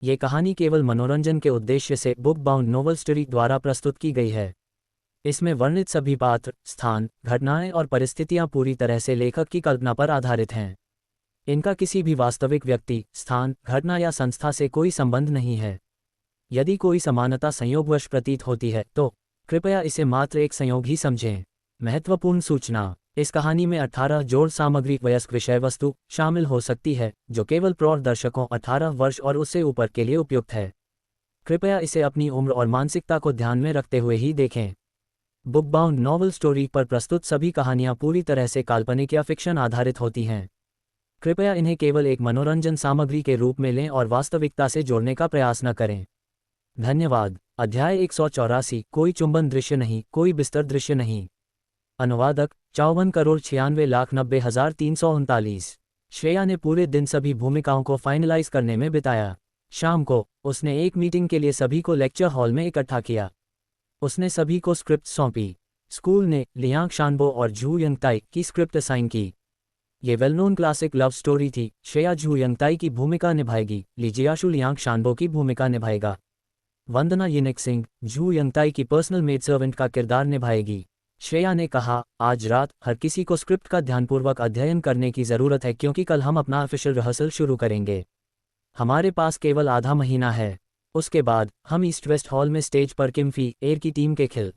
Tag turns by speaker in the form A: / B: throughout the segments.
A: ये कहानी केवल मनोरंजन के उद्देश्य से बुक बाउंड नोवेल स्टोरी द्वारा प्रस्तुत की गई है। इसमें वर्णित सभी पात्र, स्थान, घटनाएं और परिस्थितियां पूरी तरह से लेखक की कल्पना पर आधारित हैं। इनका किसी भी वास्तविक व्यक्ति, स्थान, घटना या संस्था से कोई संबंध नहीं है। यदि कोई समानता संयोगवश प्रतीत होती है तो कृपया इसे मात्र एक संयोग ही समझें। महत्वपूर्ण सूचना: इस कहानी में 18 जोड़ सामग्री वयस्क विषय वस्तु शामिल हो सकती है, जो केवल प्रौढ़ दर्शकों 18 वर्ष और उससे ऊपर के लिए उपयुक्त है। कृपया इसे अपनी उम्र और मानसिकता को ध्यान में रखते हुए ही देखें। बुक बाउंड नॉवल स्टोरी पर प्रस्तुत सभी कहानियां पूरी तरह से काल्पनिक या फिक्शन आधारित होती हैं। कृपया इन्हें केवल एक मनोरंजन सामग्री के रूप में लें और वास्तविकता से जोड़ने का प्रयास न करें। धन्यवाद। अध्याय 184। कोई चुंबन दृश्य नहीं, कोई बिस्तर दृश्य नहीं। अनुवादक 54,96,90,339। श्रेया ने पूरे दिन सभी भूमिकाओं को फाइनलाइज करने में बिताया। शाम को उसने एक मीटिंग के लिए सभी को लेक्चर हॉल में इकट्ठा किया। उसने सभी को स्क्रिप्ट सौंपी। स्कूल ने लियांग शानबो और झू यंगताई की स्क्रिप्ट असाइन की। ये well known classic love story थी। श्रेया झू यंगताई की भूमिका निभाएगी, लिजियाशु लियांग शानबो की भूमिका निभाएगा। वंदना यिनिक सिंह झू यंगताई की पर्सनल मेड सर्वेंट का किरदार निभाएगी। श्रेया ने कहा, आज रात हर किसी को स्क्रिप्ट का ध्यानपूर्वक अध्ययन करने की ज़रूरत है क्योंकि कल हम अपना ऑफिशियल रिहर्सल शुरू करेंगे। हमारे पास केवल आधा महीना है। उसके बाद हम ईस्ट वेस्ट हॉल में स्टेज पर किम फी एयर की टीम के खिल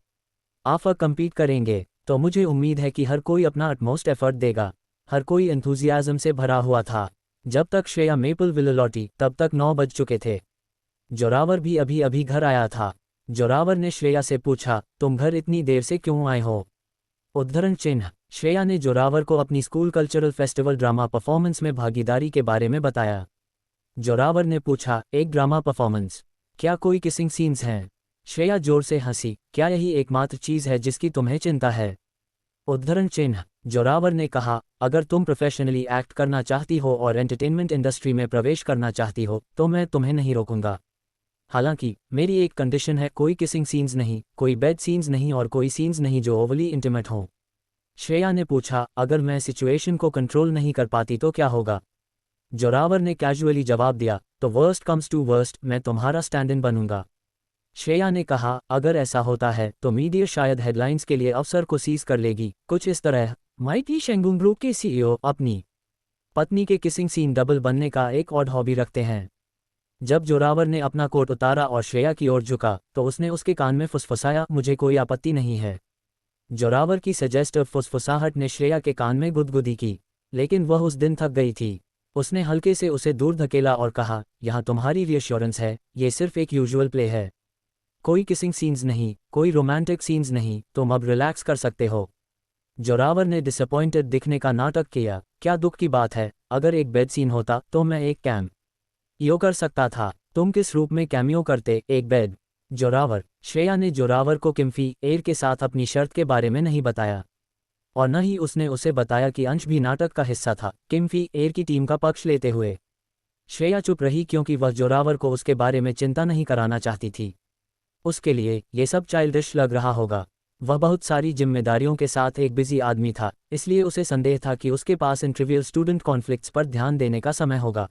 A: आफर कंपीट करेंगे। तो मुझे उम्मीद है कि हर कोई अपना अटमोस्ट एफर्ट देगा। हर कोई एंथुजियाज्म से भरा हुआ था। जब तक श्रेया मेपल विले लौटी तब तक 9 बज चुके थे। जोरावर भी अभी अभी घर आया था। जोरावर ने श्रेया से पूछा, तुम घर इतनी देर से क्यों आए हो? उद्धरण चिन्ह। श्रेया ने जोरावर को अपनी school cultural festival drama performance में भागीदारी के बारे में बताया। जोरावर ने पूछा, एक ड्रामा परफॉर्मेंस? क्या कोई किसिंग सीन्स हैं? श्रेया जोर से हंसी, क्या यही एकमात्र चीज़ है जिसकी तुम्हें चिंता है? उद्धरण चिन्ह। जोरावर ने कहा, अगर तुम प्रोफेशनली एक्ट करना चाहती हो और एंटरटेनमेंट इंडस्ट्री में प्रवेश करना चाहती हो तो मैं तुम्हें नहीं रोकूंगा। हालांकि मेरी एक कंडीशन है, कोई किसिंग सीन्स नहीं, कोई बेड सीन्स नहीं और कोई सीन्स नहीं जो ओवरली इंटीमेट हो। श्रेया ने पूछा, अगर मैं सिचुएशन को कंट्रोल नहीं कर पाती तो क्या होगा? जोरावर ने कैजुअली जवाब दिया, तो वर्स्ट कम्स टू वर्स्ट मैं तुम्हारा स्टैंड इन बनूंगा। श्रेया ने कहा, अगर ऐसा होता है तो मीडिया शायद हेडलाइंस के लिए अवसर को सीज कर लेगी, कुछ इस तरह। माइटी शेंगुंग ग्रुप के सीईओ अपनी पत्नी के किसिंग सीन डबल बनने का एक ऑड हॉबी रखते हैं। जब जोरावर ने अपना कोट उतारा और श्रेया की ओर झुका तो उसने उसके कान में फुसफुसाया, मुझे कोई आपत्ति नहीं है। जोरावर की सजेस्टिव फुसफुसाहट ने श्रेया के कान में गुदगुदी की, लेकिन वह उस दिन थक गई थी। उसने हल्के से उसे दूर धकेला और कहा, यहाँ तुम्हारी रीअश्योरेंस है, ये सिर्फ एक यूजुअल प्ले है। कोई किसिंग सीन्स नहीं, कोई रोमांटिक सीन्स नहीं, तुम अब रिलैक्स कर सकते हो। जोरावर ने डिसअपॉइंटेड दिखने का नाटक किया, क्या दुख की बात है, अगर एक बेड सीन होता तो मैं एक कैमियो कर सकता था। तुम किस रूप में कैमियो करते? एक बेड? जोरावर। श्रेया ने जोरावर को किम फी एयर के साथ अपनी शर्त के बारे में नहीं बताया, और न ही उसने उसे बताया कि अंश भी नाटक का हिस्सा था, किम फी एयर की टीम का पक्ष लेते हुए। श्रेया चुप रही क्योंकि वह जोरावर को उसके बारे में चिंता नहीं कराना चाहती थी। उसके लिए ये सब चाइल्डिश लग रहा होगा। वह बहुत सारी जिम्मेदारियों के साथ एक बिजी आदमी था, इसलिए उसे संदेह था कि उसके पास इन ट्रिवियल स्टूडेंट कॉन्फ्लिक्ट्स पर ध्यान देने का समय होगा।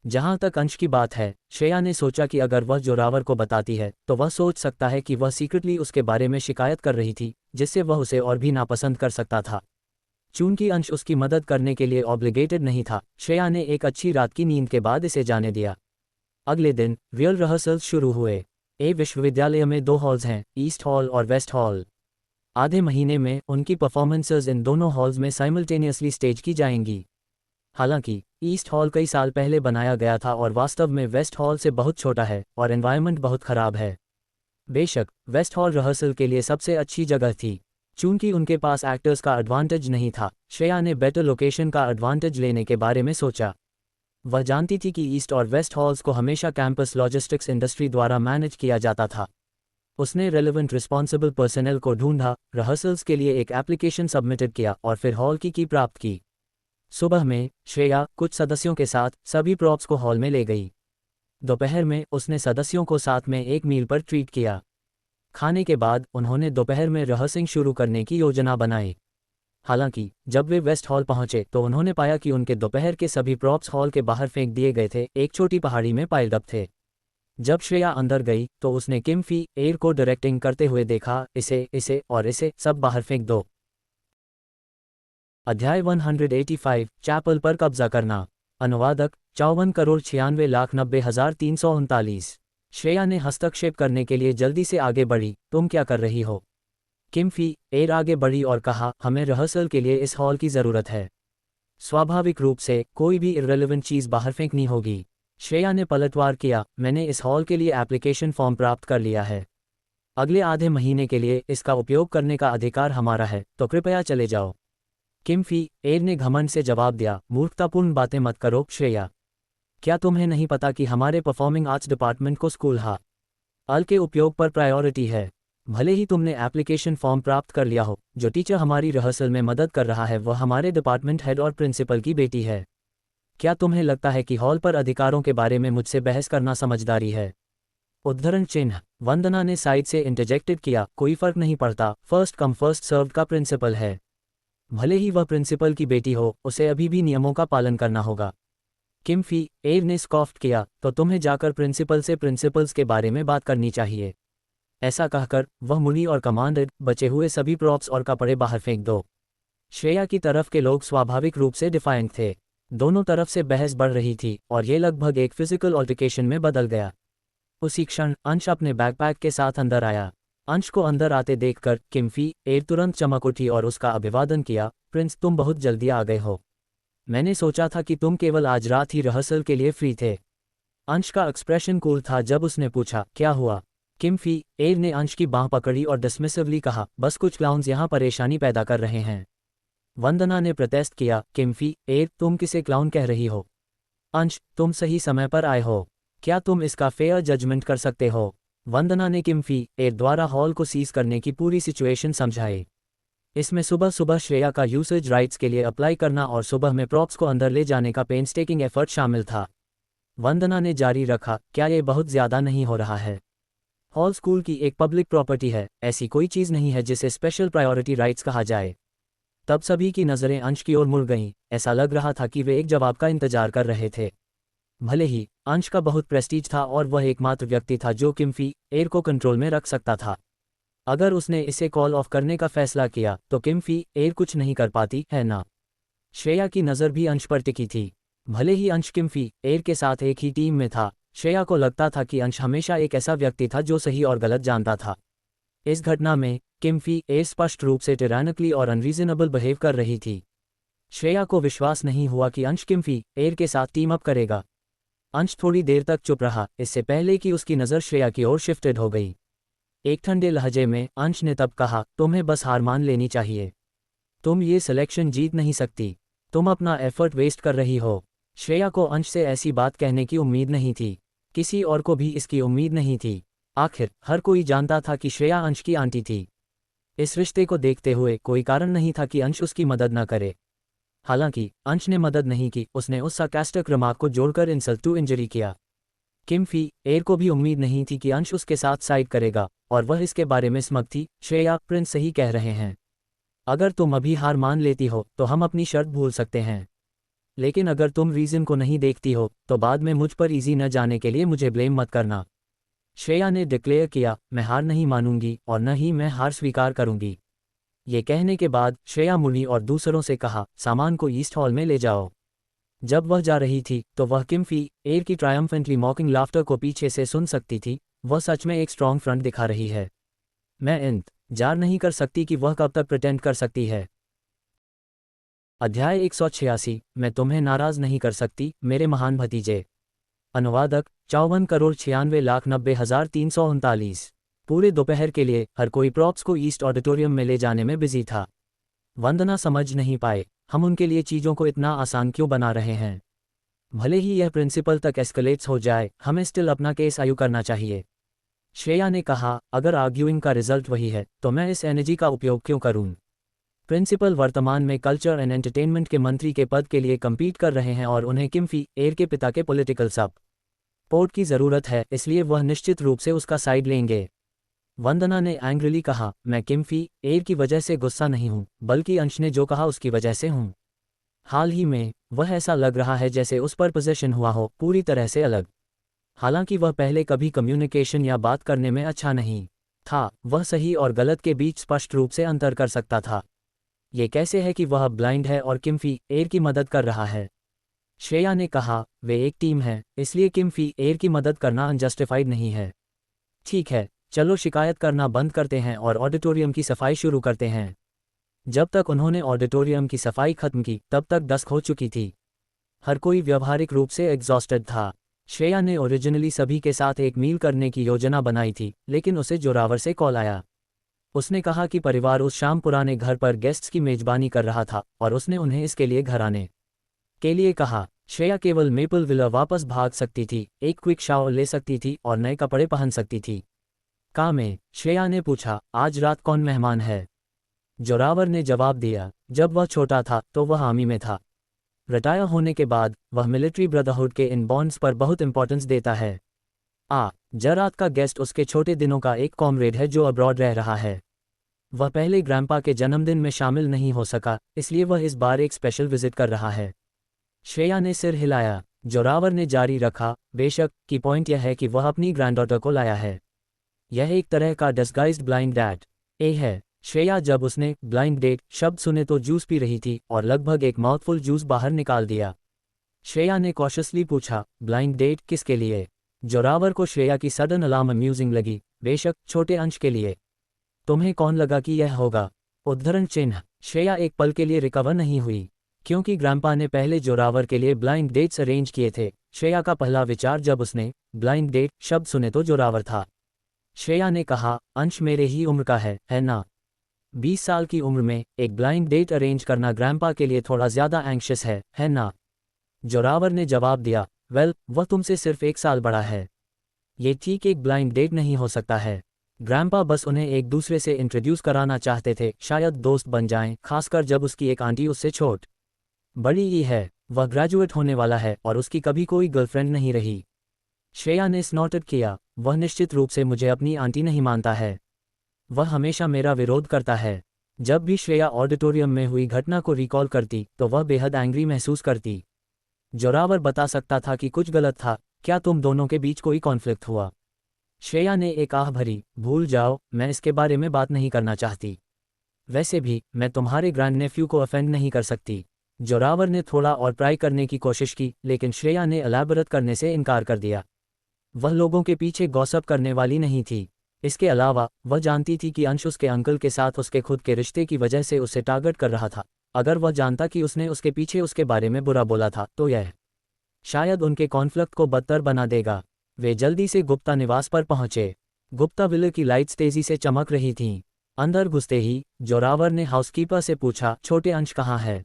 A: जहां तक अंश की बात है, श्रेया ने सोचा कि अगर वह जोरावर को बताती है तो वह सोच सकता है कि वह सीक्रेटली उसके बारे में शिकायत कर रही थी, जिससे वह उसे और भी नापसंद कर सकता था। चूंकि अंश उसकी मदद करने के लिए ऑब्लिगेटेड नहीं था, श्रेया ने एक अच्छी रात की नींद के बाद इसे जाने दिया। अगले दिन रियल रिहर्सल्स शुरू हुए। विश्वविद्यालय में 2 हॉल्स हैं, ईस्ट हॉल और वेस्ट हॉल। आधे महीने में उनकी परफॉर्मेंसेज इन दोनों हॉल्स में साइमल्टेनियसली स्टेज की जाएंगी। हालांकि ईस्ट हॉल कई साल पहले बनाया गया था और वास्तव में वेस्ट हॉल से बहुत छोटा है और एनवायरनमेंट बहुत खराब है। बेशक वेस्ट हॉल रिहर्सल के लिए सबसे अच्छी जगह थी। चूंकि उनके पास एक्टर्स का एडवांटेज नहीं था, श्रेया ने बेटर लोकेशन का एडवांटेज लेने के बारे में सोचा। वह जानती थी कि ईस्ट और वेस्ट हॉल्स को हमेशा कैंपस लॉजिस्टिक्स इंडस्ट्री द्वारा मैनेज किया जाता था। उसने रेलेवेंट रिस्पॉन्सिबल पर्सनल को ढूंढा, रिहर्सल्स के लिए एक एप्लीकेशन सबमिटेड किया और फिर हॉल की प्राप्त की। सुबह में श्रेया कुछ सदस्यों के साथ सभी प्रॉप्स को हॉल में ले गई। दोपहर में उसने सदस्यों को साथ में एक मील पर ट्रीट किया। खाने के बाद उन्होंने दोपहर में रिहर्सिंग शुरू करने की योजना बनाई। हालांकि जब वे वेस्ट हॉल पहुंचे तो उन्होंने पाया कि उनके दोपहर के सभी प्रॉप्स हॉल के बाहर फेंक दिए गए थे, एक छोटी पहाड़ी में पाइल्ड अप थे। जब श्रेया अंदर गई तो उसने किम फी एयर को डायरेक्टिंग करते हुए देखा, इसे और इसे सब बाहर फेंक दो। अध्याय 185 चैपल पर कब्जा करना। अनुवादक 54,96,90,339। श्रेया ने हस्तक्षेप करने के लिए जल्दी से आगे बढ़ी, तुम क्या कर रही हो? किम फी एयर आगे बढ़ी और कहा, हमें रिहर्सल के लिए इस हॉल की ज़रूरत है। स्वाभाविक रूप से कोई भी इर्रेलेवेंट चीज़ बाहर फेंकनी होगी। श्रेया ने पलटवार किया, मैंने इस हॉल के लिए एप्लीकेशन फॉर्म प्राप्त कर लिया है। अगले आधे महीने के लिए इसका उपयोग करने का अधिकार हमारा है, तो कृपया चले जाओ। किम फी एयर ने घमंड से जवाब दिया, मूर्खतापूर्ण बातें मत करो श्रेया। क्या तुम्हें नहीं पता कि हमारे परफॉर्मिंग आर्ट्स डिपार्टमेंट को स्कूल हॉल के उपयोग पर प्रायोरिटी है? भले ही तुमने एप्लीकेशन फॉर्म प्राप्त कर लिया हो, जो टीचर हमारी रिहर्सल में मदद कर रहा है वह हमारे डिपार्टमेंट हेड और प्रिंसिपल की बेटी है। क्या तुम्हें लगता है कि हॉल पर अधिकारों के बारे में मुझसे बहस करना समझदारी है? उद्धरण चिन्ह। वंदना ने साइड से इंटरजेक्टेड किया, कोई फर्क नहीं पड़ता, फर्स्ट कम फर्स्ट सर्व्ड का प्रिंसिपल है। भले ही वह प्रिंसिपल की बेटी हो, उसे अभी भी नियमों का पालन करना होगा। किम फी एयर ने स्कॉफ्ट किया, तो तुम्हें जाकर प्रिंसिपल से प्रिंसिपल्स के बारे में बात करनी चाहिए। ऐसा कहकर वह मुनी और कमांडेड, बचे हुए सभी प्रॉप्स और कपड़े बाहर फेंक दो। श्रेया की तरफ के लोग स्वाभाविक रूप से डिफाइंट थे। दोनों तरफ से बहस बढ़ रही थी और ये लगभग एक फिजिकल ऑल्टरकेशन में बदल गया। उसी क्षण अंश अपने बैकपैक के साथ अंदर आया। अंश को अंदर आते देखकर किम फी एयर तुरंत चमक उठी और उसका अभिवादन किया, प्रिंस तुम बहुत जल्दी आ गए हो। मैंने सोचा था कि तुम केवल आज रात ही रिहर्सल के लिए फ्री थे। अंश का एक्सप्रेशन कूल था जब उसने पूछा, क्या हुआ? किम फी एयर ने अंश की बांह पकड़ी और डिसमिसिवली कहा, बस कुछ क्लाउन्स यहाँ परेशानी पैदा कर रहे हैं। वंदना ने प्रोटेस्ट किया, किम फी एयर तुम किसे क्लाउन कह रही हो? अंश तुम सही समय पर आए हो। क्या तुम इसका फेयर जजमेंट कर सकते हो? वंदना ने किम फी एयर द्वारा हॉल को सीज करने की पूरी सिचुएशन समझाई। इसमें सुबह सुबह श्रेया का यूसेज राइट्स के लिए अप्लाई करना और सुबह में प्रॉप्स को अंदर ले जाने का पेंस्टेकिंग एफर्ट शामिल था। वंदना ने जारी रखा, क्या ये बहुत ज़्यादा नहीं हो रहा है? हॉल स्कूल की एक पब्लिक प्रॉपर्टी है, ऐसी कोई चीज़ नहीं है जिसे स्पेशल प्रायोरिटी राइट्स कहा जाए। तब सभी की नज़रें अंश की ओर मुड़ गईं, ऐसा लग रहा था कि वे एक जवाब का इंतजार कर रहे थे। भले ही अंश का बहुत प्रेस्टीज था और वह एकमात्र व्यक्ति था जो किम फी एयर को कंट्रोल में रख सकता था। अगर उसने इसे कॉल ऑफ करने का फैसला किया तो किम फी एयर कुछ नहीं कर पाती, है ना? श्रेया की नज़र भी अंश पर टिकी थी। भले ही अंश किम फी एयर के साथ एक ही टीम में था, श्रेया को लगता था कि अंश हमेशा एक ऐसा व्यक्ति था जो सही और गलत जानता था। इस घटना में किम फी एयर स्पष्ट रूप से टिरानिकली और अनरीजनेबल बिहेव कर रही थी। श्रेया को विश्वास नहीं हुआ कि अंश किम फी एयर के साथ टीम अप करेगा। अंश थोड़ी देर तक चुप रहा, इससे पहले कि उसकी नज़र श्रेया की ओर शिफ्टेड हो गई। एक ठंडे लहजे में अंश ने तब कहा, तुम्हें बस हार मान लेनी चाहिए। तुम ये सिलेक्शन जीत नहीं सकती। तुम अपना एफर्ट वेस्ट कर रही हो। श्रेया को अंश से ऐसी बात कहने की उम्मीद नहीं थी। किसी और को भी इसकी उम्मीद नहीं थी। आखिर हर कोई जानता था कि श्रेया अंश की आंटी थी। इस रिश्ते को देखते हुए कोई कारण नहीं था कि अंश उसकी मदद न करे। हालांकि अंश ने मदद नहीं की, उसने उस सार्कास्टिक रिमार्क को जोड़कर इंसल्ट टू इंजरी किया। किम फी एयर को भी उम्मीद नहीं थी कि अंश उसके साथ साइड करेगा और वह इसके बारे में स्मग थी। श्रेया, प्रिंस सही कह रहे हैं। अगर तुम अभी हार मान लेती हो तो हम अपनी शर्त भूल सकते हैं, लेकिन अगर तुम रीज़न को नहीं देखती हो तो बाद में मुझ पर इजी न जाने के लिए मुझे ब्लेम मत करना। श्रेया ने डिक्लेयर किया, मैं हार नहीं मानूंगी और न ही मैं हार स्वीकार करूंगी। ये कहने के बाद श्रेया मुनी और दूसरों से कहा, सामान को ईस्ट हॉल में ले जाओ। जब वह जा रही थी तो वह किम फी एयर की ट्रायम्फेंटली मॉकिंग लाफ्टर को पीछे से सुन सकती थी। वह सच में एक स्ट्रॉन्ग फ्रंट दिखा रही है। मैं इंतजार नहीं कर सकती कि वह कब तक प्रिटेंड कर सकती है। अध्याय 186 मैं तुम्हें नाराज नहीं कर सकती मेरे महान भतीजे। अनुवादक 54,96,90,339। पूरे दोपहर के लिए हर कोई प्रॉप्स को ईस्ट ऑडिटोरियम में ले जाने में बिजी था। वंदना समझ नहीं पाए, हम उनके लिए चीज़ों को इतना आसान क्यों बना रहे हैं? भले ही यह प्रिंसिपल तक एस्केलेट्स हो जाए, हमें स्टिल अपना केस आयु करना चाहिए। श्रेया ने कहा, अगर आर्ग्यूइंग का रिजल्ट वही है तो मैं इस एनर्जी का उपयोग क्यों करूं? प्रिंसिपल वर्तमान में कल्चर एंड एंटरटेनमेंट के मंत्री के पद के लिए कम्पीट कर रहे हैं और उन्हें किम फी एयर के पिता के पॉलिटिकल सपोर्ट की ज़रूरत है, इसलिए वह निश्चित रूप से उसका साइड लेंगे। वंदना ने एंग्रीली कहा, मैं किम फी एयर की वजह से गुस्सा नहीं हूं, बल्कि अंश ने जो कहा उसकी वजह से हूं। हाल ही में वह ऐसा लग रहा है जैसे उस पर पोजेशन हुआ हो, पूरी तरह से अलग। हालांकि वह पहले कभी कम्युनिकेशन या बात करने में अच्छा नहीं था, वह सही और गलत के बीच स्पष्ट रूप से अंतर कर सकता था। ये कैसे है कि वह ब्लाइंड है और किम फी एयर की मदद कर रहा है? श्रेया ने कहा, वे एक टीम है, इसलिए किम फी एयर की मदद करना अनजस्टिफाइड नहीं है। ठीक है, चलो शिकायत करना बंद करते हैं और ऑडिटोरियम की सफाई शुरू करते हैं। जब तक उन्होंने ऑडिटोरियम की सफाई खत्म की तब तक दुस्क हो चुकी थी। हर कोई व्यावहारिक रूप से एग्जॉस्टेड था। श्रेया ने ओरिजिनली सभी के साथ एक मील करने की योजना बनाई थी, लेकिन उसे जोरावर से कॉल आया। उसने कहा कि परिवार उस शाम पुराने घर पर गेस्ट्स की मेजबानी कर रहा था और उसने उन्हें इसके लिए घर आने के लिए कहा। श्रेया केवल मेपल विला वापस भाग सकती थी, एक क्विक शावर ले सकती थी और नए कपड़े पहन सकती थी। का में श्रेया ने पूछा, आज रात कौन मेहमान है? जोरावर ने जवाब दिया, जब वह छोटा था तो वह आर्मी में था। रिटायर होने के बाद वह मिलिट्री ब्रदरहुड के इन बॉन्ड्स पर बहुत इंपॉर्टेंस देता है। रात का गेस्ट उसके छोटे दिनों का एक कॉमरेड है जो अब्रॉड रह रहा है। वह पहले ग्रैंपा के जन्मदिन में शामिल नहीं हो सका, इसलिए वह इस बार एक स्पेशल विजिट कर रहा है। श्रेया ने सिर हिलाया। जोरावर ने जारी रखा, बेशक की पॉइंट यह है कि वह अपनी ग्रैंडडॉटर को लाया है। यह एक तरह का डिस्गाइज्ड ब्लाइंड डैट है। श्रेया जब उसने ब्लाइंड डेट शब्द सुने तो जूस पी रही थी और लगभग एक माउथफुल जूस बाहर निकाल दिया। श्रेया ने कॉशियसली पूछा, ब्लाइंड डेट किसके लिए? जोरावर को श्रेया की सडन अलार्म अम्यूजिंग लगी, बेशक छोटे अंश के लिए। तुम्हें कौन लगा कि यह होगा? उद्धरण चिन्ह। श्रेया एक पल के लिए रिकवर नहीं हुई, क्योंकि ग्रैंपा ने पहले जोरावर के लिए ब्लाइंड डेट्स अरेंज किए थे। श्रेया का पहला विचार जब उसने ब्लाइंड डेट शब्द सुने तो जोरावर था। श्रेया ने कहा, अंश मेरे ही उम्र का है ना? 20 साल की उम्र में एक ब्लाइंड डेट अरेंज करना ग्रैंपा के लिए थोड़ा ज्यादा एंग्शियस है ना? जोरावर ने जवाब दिया, वेल, वह तुमसे सिर्फ 1 साल बड़ा है। ये ठीक एक ब्लाइंड डेट नहीं हो सकता है। ग्रैंपा बस उन्हें एक दूसरे से इंट्रोड्यूस कराना चाहते थे, शायद दोस्त बन जाएं, खासकर जब उसकी एक आंटी उससे छोट बड़ी ही है। वह ग्रेजुएट होने वाला है और उसकी कभी कोई गर्लफ्रेंड नहीं रही। श्रेया ने स्नॉटेड किया, वह निश्चित रूप से मुझे अपनी आंटी नहीं मानता है। वह हमेशा मेरा विरोध करता है। जब भी श्रेया ऑडिटोरियम में हुई घटना को रिकॉल करती तो वह बेहद एंग्री महसूस करती। जोरावर बता सकता था कि कुछ गलत था। क्या तुम दोनों के बीच कोई कॉन्फ्लिक्ट हुआ? श्रेया ने एक आह भरी, भूल जाओ, मैं इसके बारे में बात नहीं करना चाहती। वैसे भी मैं तुम्हारे ग्रैंड नेफ्यू को ऑफेंड नहीं कर सकती। जोरावर ने थोड़ा और ट्राई करने की कोशिश की, लेकिन श्रेया ने एलैबोरेट करने से इनकार कर दिया। वह लोगों के पीछे गॉसिप करने वाली नहीं थी। इसके अलावा वह जानती थी कि अंश उसके अंकल के साथ उसके खुद के रिश्ते की वजह से उसे टारगेट कर रहा था। अगर वह जानता कि उसने उसके पीछे उसके बारे में बुरा बोला था तो यह शायद उनके कॉन्फ्लिक्ट को बदतर बना देगा। वे जल्दी से गुप्ता निवास पर पहुंचे। गुप्ता विला की लाइट्स तेजी से चमक रही थीं। अंदर घुसते ही जोरावर ने हाउसकीपर से पूछा, छोटे अंश कहाँ है?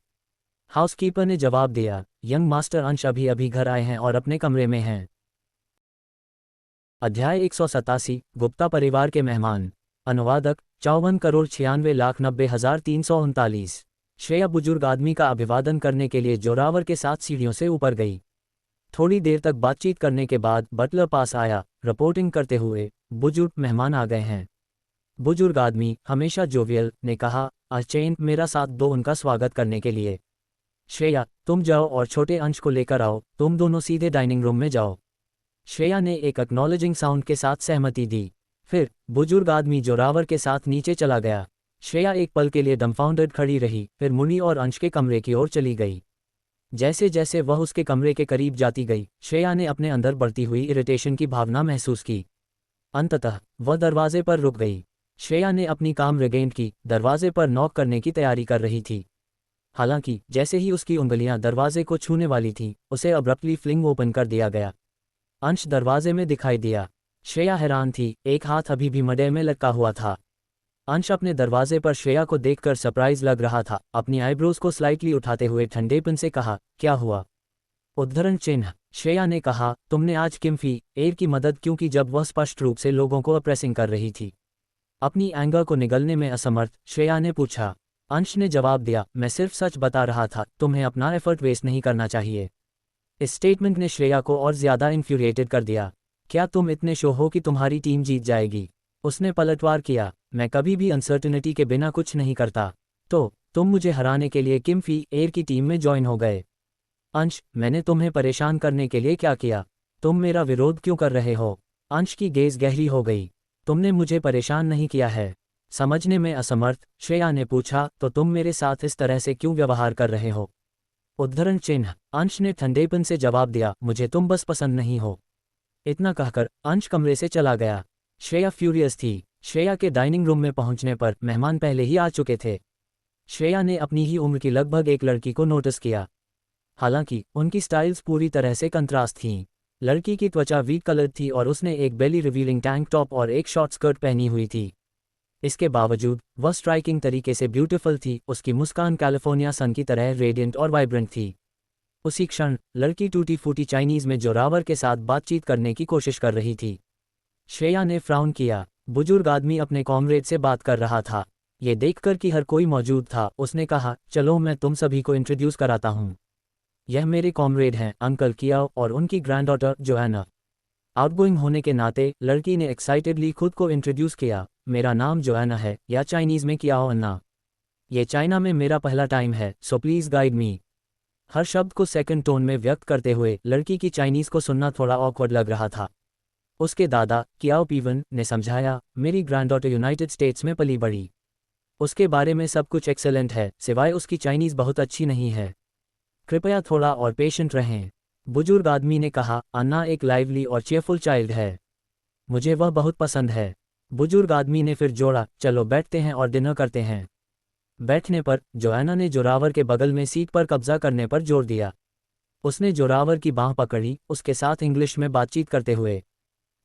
A: हाउसकीपर ने जवाब दिया, यंग मास्टर अंश अभी अभी घर आए हैं और अपने कमरे में हैं। अध्याय 187, गुप्ता परिवार के मेहमान। अनुवादक 54,96,90,339। श्रेया बुजुर्ग आदमी का अभिवादन करने के लिए जोरावर के साथ सीढ़ियों से ऊपर गई। थोड़ी देर तक बातचीत करने के बाद बटलर पास आया, रिपोर्टिंग करते हुए, बुजुर्ग मेहमान आ गए हैं। बुजुर्ग आदमी, हमेशा जोवियल, ने कहा, चेन, मेरा साथ दो उनका स्वागत करने के लिए। श्रेया, तुम जाओ और छोटे अंश को लेकर आओ, तुम दोनों सीधे डाइनिंग रूम में जाओ। श्रेया ने एक एक्नॉलेजिंग साउंड के साथ सहमति दी। फिर बुजुर्ग आदमी जोरावर के साथ नीचे चला गया। श्रेया एक पल के लिए डम्फाउंडेड खड़ी रही, फिर मुनी और अंश के कमरे की ओर चली गई। जैसे जैसे वह उसके कमरे के करीब जाती गई, श्रेया ने अपने अंदर बढ़ती हुई इरिटेशन की भावना महसूस की। अंततः वह दरवाजे पर रुक गई। श्रेया ने अपनी काम रिगेंड की, दरवाजे पर नॉक करने की तैयारी कर रही थी। हालांकि जैसे ही उसकी उंगलियां दरवाजे को छूने वाली थीं, उसे अब्रप्टली फ्लिंग ओपन कर दिया गया। अंश दरवाजे में दिखाई दिया। श्रेया हैरान थी, एक हाथ अभी भी मडे में लटका हुआ था। अंश अपने दरवाजे पर श्रेया को देखकर सरप्राइज लग रहा था। अपनी आईब्रोज को स्लाइटली उठाते हुए ठंडेपन से कहा, क्या हुआ? उद्धरण चिन्ह। श्रेया ने कहा, तुमने आज किम फी एयर की मदद क्यों की जब वह स्पष्ट रूप से लोगों को अप्रेसिंग कर रही थी? अपनी एंगर को निगलने में असमर्थ, श्रेया ने पूछा। अंश ने जवाब दिया, मैं सिर्फ सच बता रहा था, तुम्हें अपना एफर्ट वेस्ट नहीं करना चाहिए। इस स्टेटमेंट ने श्रेया को और ज्यादा इन्फ्यूरिएटेड कर दिया। क्या तुम इतने शो हो कि तुम्हारी टीम जीत जाएगी? उसने पलटवार किया, मैं कभी भी अनसर्टिनिटी के बिना कुछ नहीं करता। तो तुम मुझे हराने के लिए किम फी एयर की टीम में ज्वाइन हो गए? अंश, मैंने तुम्हें परेशान करने के लिए क्या किया? तुम मेरा विरोध क्यों कर रहे हो? अंश की गेज गहरी हो गई। तुमने मुझे परेशान नहीं किया है। समझने में असमर्थ, श्रेया ने पूछा, तो तुम मेरे साथ इस तरह से क्यों व्यवहार कर रहे हो? उद्धरण चिन्ह। अंश ने ठंडेपन से जवाब दिया, मुझे तुम बस पसंद नहीं हो। इतना कहकर अंश कमरे से चला गया। श्रेया फ्यूरियस थी। श्रेया के डाइनिंग रूम में पहुंचने पर मेहमान पहले ही आ चुके थे। श्रेया ने अपनी ही उम्र की लगभग एक लड़की को नोटिस किया। हालांकि उनकी स्टाइल्स पूरी तरह से कंट्रास्ट थीं। लड़की की त्वचा वीट कलर थी और उसने एक बेली रिवीलिंग टैंक टॉप और एक शॉर्ट स्कर्ट पहनी हुई थी। इसके बावजूद वह स्ट्राइकिंग तरीके से ब्यूटीफुल थी। उसकी मुस्कान कैलिफोर्निया सन की तरह रेडिएंट और वाइब्रेंट थी। उसी क्षण लड़की टूटी फूटी चाइनीज में जोरावर के साथ बातचीत करने की कोशिश कर रही थी। श्रेया ने फ्राउन किया। बुजुर्ग आदमी अपने कॉमरेड से बात कर रहा था। ये देखकर कि हर कोई मौजूद था, उसने कहा, चलो मैं तुम सभी को इंट्रोड्यूस कराता हूँ। यह मेरे कॉमरेड हैं, अंकल कियाओ और उनकी ग्रैंडडॉटर जोआना। आउटगोइंग होने के नाते लड़की ने एक्साइटेडली खुद को इंट्रोड्यूस किया। मेरा नाम जोआना है, या चाइनीज में कियाओ अन्ना। ये चाइना में मेरा पहला टाइम है, सो प्लीज गाइड मी। हर शब्द को सेकंड टोन में व्यक्त करते हुए लड़की की चाइनीज को सुनना थोड़ा ऑकवर्ड लग रहा था। उसके दादा कियाओ पीवन ने समझाया, मेरी ग्रैंडडॉटर यूनाइटेड स्टेट्स में पली बड़ी। उसके बारे में सब कुछ एक्सेलेंट है, सिवाय उसकी चाइनीज बहुत अच्छी नहीं है। कृपया थोड़ा और पेशेंट रहें। बुजुर्ग आदमी ने कहा, अन्ना एक लाइवली और चेयरफुल चाइल्ड है। मुझे वह बहुत पसंद है। बुजुर्ग आदमी ने फिर जोड़ा, चलो बैठते हैं और डिनर करते हैं। बैठने पर जोआना ने जोरावर के बगल में सीट पर कब्जा करने पर जोर दिया। उसने जोरावर की बांह पकड़ी, उसके साथ इंग्लिश में बातचीत करते हुए।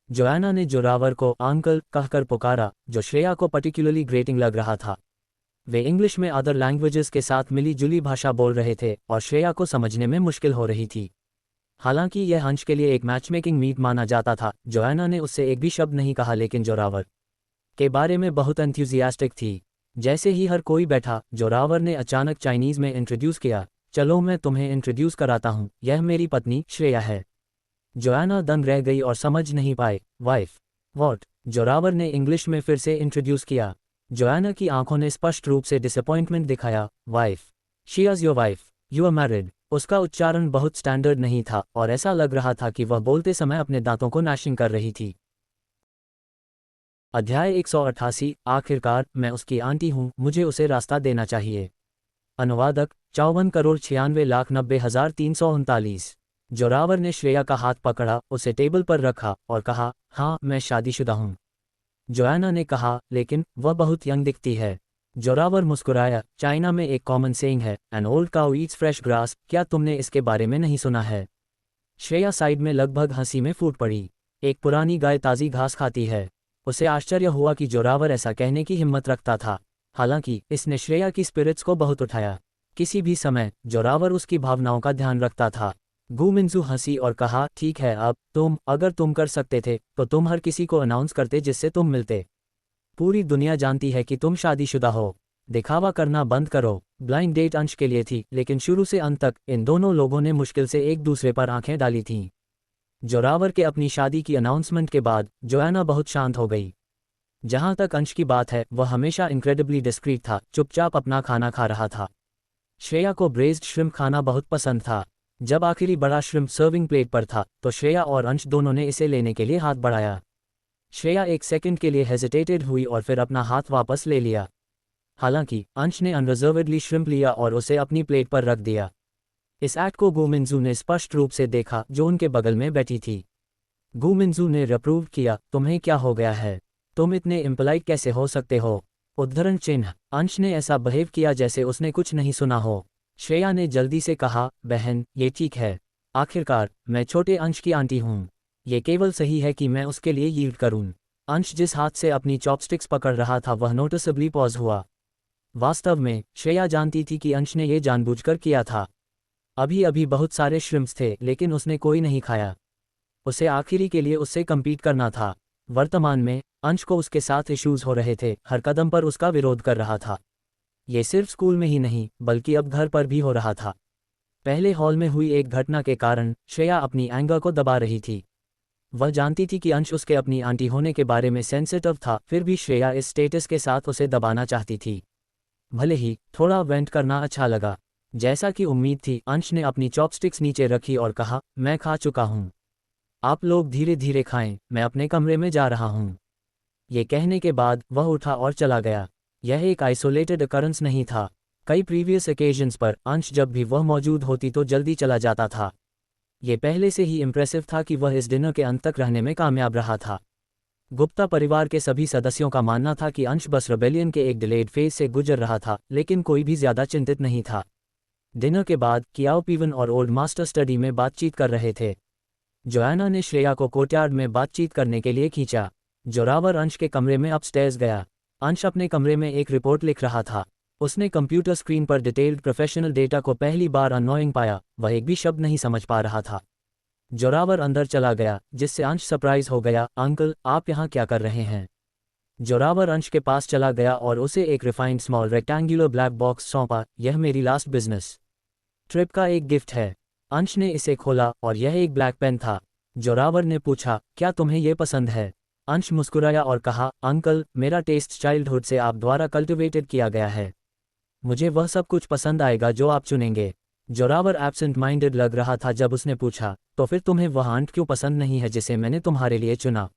A: जोआना ने जोरावर को अंकल कहकर पुकारा, जो श्रेया को पर्टिकुलरली ग्रेटिंग लग रहा था। वे इंग्लिश में अदर लैंग्वेजेस के साथ मिली जुली भाषा बोल रहे थे और श्रेया को समझने में मुश्किल हो रही थी। हालांकि यह अंश के लिए एक मैचमेकिंग मीट माना जाता था। जोआना ने उससे एक भी शब्द नहीं कहा, लेकिन जोरावर के बारे में बहुत एंथुसियास्टिक थी। जैसे ही हर कोई बैठा, जोरावर ने अचानक चाइनीज में इंट्रोड्यूस किया, चलो मैं तुम्हें इंट्रोड्यूस कराता हूँ, यह मेरी पत्नी श्रेया है। जोआना दंग रह गई और समझ नहीं पाए, वाइफ वॉट? जोरावर ने इंग्लिश में फिर से इंट्रोड्यूस किया। जोआना की आंखों ने स्पष्ट रूप से डिसअपॉइंटमेंट दिखाया। Wife? She is your wife, you are married. उसका उच्चारण बहुत स्टैंडर्ड नहीं था और ऐसा लग रहा था कि वह बोलते समय अपने दांतों को gnashing कर रही थी। अध्याय 188। आखिरकार मैं उसकी आंटी हूँ, मुझे उसे रास्ता देना चाहिए। अनुवादक 54,96,90,339। जोरावर ने श्रेया का हाथ पकड़ा, उसे टेबल पर रखा और कहा, हाँ मैं शादीशुदा हूँ। जोआना ने कहा, लेकिन वह बहुत यंग दिखती है। जोरावर मुस्कुराया, चाइना में एक कॉमन सेइंग है, an old cow Yeats fresh grass, क्या तुमने इसके बारे में नहीं सुना है? श्रेया साइड में लगभग हंसी में फूट पड़ी। एक पुरानी गाय ताज़ी घास खाती है। उसे आश्चर्य हुआ कि जोरावर ऐसा कहने की हिम्मत रखता था। हालांकि इसने श्रेया की स्पिरिट्स को बहुत उठाया। किसी भी समय जोरावर उसकी भावनाओं का ध्यान रखता था। गुमिंजू हंसी और कहा, ठीक है, अब अगर तुम कर सकते थे तो तुम हर किसी को अनाउंस करते जिससे तुम मिलते। पूरी दुनिया जानती है कि तुम शादीशुदा हो। दिखावा करना बंद करो। ब्लाइंड डेट अंश के लिए थी, लेकिन शुरू से अंत तक इन दोनों लोगों ने मुश्किल से एक दूसरे पर आंखें डाली थीं। जोरावर के अपनी शादी की अनाउंसमेंट के बाद जोआना बहुत शांत हो गई। जहां तक अंश की बात है, वह हमेशा इनक्रेडिबली डिस्क्रीट था, चुपचाप अपना खाना खा रहा था। श्रेया को ब्रेज्ड श्रिम्प खाना बहुत पसंद था। जब आखिरी बड़ा श्रिम्प सर्विंग प्लेट पर था तो श्रेया और अंश दोनों ने इसे लेने के लिए हाथ बढ़ाया। श्रेया एक सेकंड के लिए हेजिटेटेड हुई और फिर अपना हाथ वापस ले लिया। हालांकि अंश ने अनरिजर्वेडली श्रिम्प लिया और उसे अपनी प्लेट पर रख दिया। इस एक्ट को गुमिंजू ने स्पष्ट रूप से देखा, जो उनके बगल में बैठी थी। गुमिंजू ने रिप्रूव किया, तुम्हें क्या हो गया है? तुम इतने इम्पोलाइट कैसे हो सकते हो? उद्धरण चिन्ह। अंश ने ऐसा बिहेव किया जैसे उसने कुछ नहीं सुना हो। श्रेया ने जल्दी से कहा, बहन ये ठीक है। आखिरकार मैं छोटे अंश की आंटी हूँ। ये केवल सही है कि मैं उसके लिए यील्ड करूँ। अंश जिस हाथ से अपनी चॉपस्टिक्स पकड़ रहा था वह नोटिसेबली पॉज हुआ। वास्तव में श्रेया जानती थी कि अंश ने ये जानबूझकर किया था। अभी अभी बहुत सारे श्रिम्प्स थे, लेकिन उसने कोई नहीं खाया। उसे आखिरी के लिए उससे कम्पीट करना था। वर्तमान में अंश को उसके साथ इश्यूज हो रहे थे, हर कदम पर उसका विरोध कर रहा था। ये सिर्फ स्कूल में ही नहीं बल्कि अब घर पर भी हो रहा था। पहले हॉल में हुई एक घटना के कारण श्रेया अपनी एंगर को दबा रही थी। वह जानती थी कि अंश उसके अपनी आंटी होने के बारे में सेंसिटिव था, फिर भी श्रेया इस स्टेटस के साथ उसे दबाना चाहती थी। भले ही थोड़ा वेंट करना अच्छा लगा। जैसा कि उम्मीद थी, अंश ने अपनी चॉपस्टिक्स नीचे रखी और कहा, मैं खा चुका हूँ। आप लोग धीरे धीरे खाएं, मैं अपने कमरे में जा रहा हूं। ये कहने के बाद वह उठा और चला गया। यह एक आइसोलेटेड अकरेंस नहीं था। कई प्रीवियस ओकेजन्स पर अंश जब भी वह मौजूद होती तो जल्दी चला जाता था। ये पहले से ही इम्प्रेसिव था कि वह इस डिनर के अंत तक रहने में कामयाब रहा था। गुप्ता परिवार के सभी सदस्यों का मानना था कि अंश बस रेबेलियन के एक डिलेड फेज से गुजर रहा था, लेकिन कोई भी ज्यादा चिंतित नहीं था। डिनर के बाद कियाओ पीवन और ओल्ड मास्टर स्टडी में बातचीत कर रहे थे। जोआना ने श्रेया को कोर्टयार्ड में बातचीत करने के लिए खींचा। जोरावर अंश के कमरे में अपस्टेयर्स गया। अंश अपने कमरे में एक रिपोर्ट लिख रहा था। उसने कंप्यूटर स्क्रीन पर डिटेल्ड प्रोफेशनल डेटा को पहली बार अननोइंग पाया। वह एक भी शब्द नहीं समझ पा रहा था। जोरावर अंदर चला गया, जिससे अंश सरप्राइज हो गया। अंकल, आप यहाँ क्या कर रहे हैं? जोरावर अंश के पास चला गया और उसे एक refined small rectangular black box सौंपा। यह मेरी लास्ट बिजनेस ट्रिप का एक गिफ्ट है। अंश ने इसे खोला और यह एक ब्लैक पेन था। जोरावर ने पूछा, क्या तुम्हें यह पसंद है? अंश मुस्कुराया और कहा, अंकल, मेरा टेस्ट चाइल्डहुड से आप द्वारा कल्टिवेटेड किया गया है। मुझे वह सब कुछ पसंद आएगा जो आप चुनेंगे। जोरावर एब्सेंट माइंडेड लग रहा था जब उसने पूछा, तो फिर तुम्हें वह आंट क्यों पसंद नहीं है जिसे मैंने तुम्हारे लिए चुना?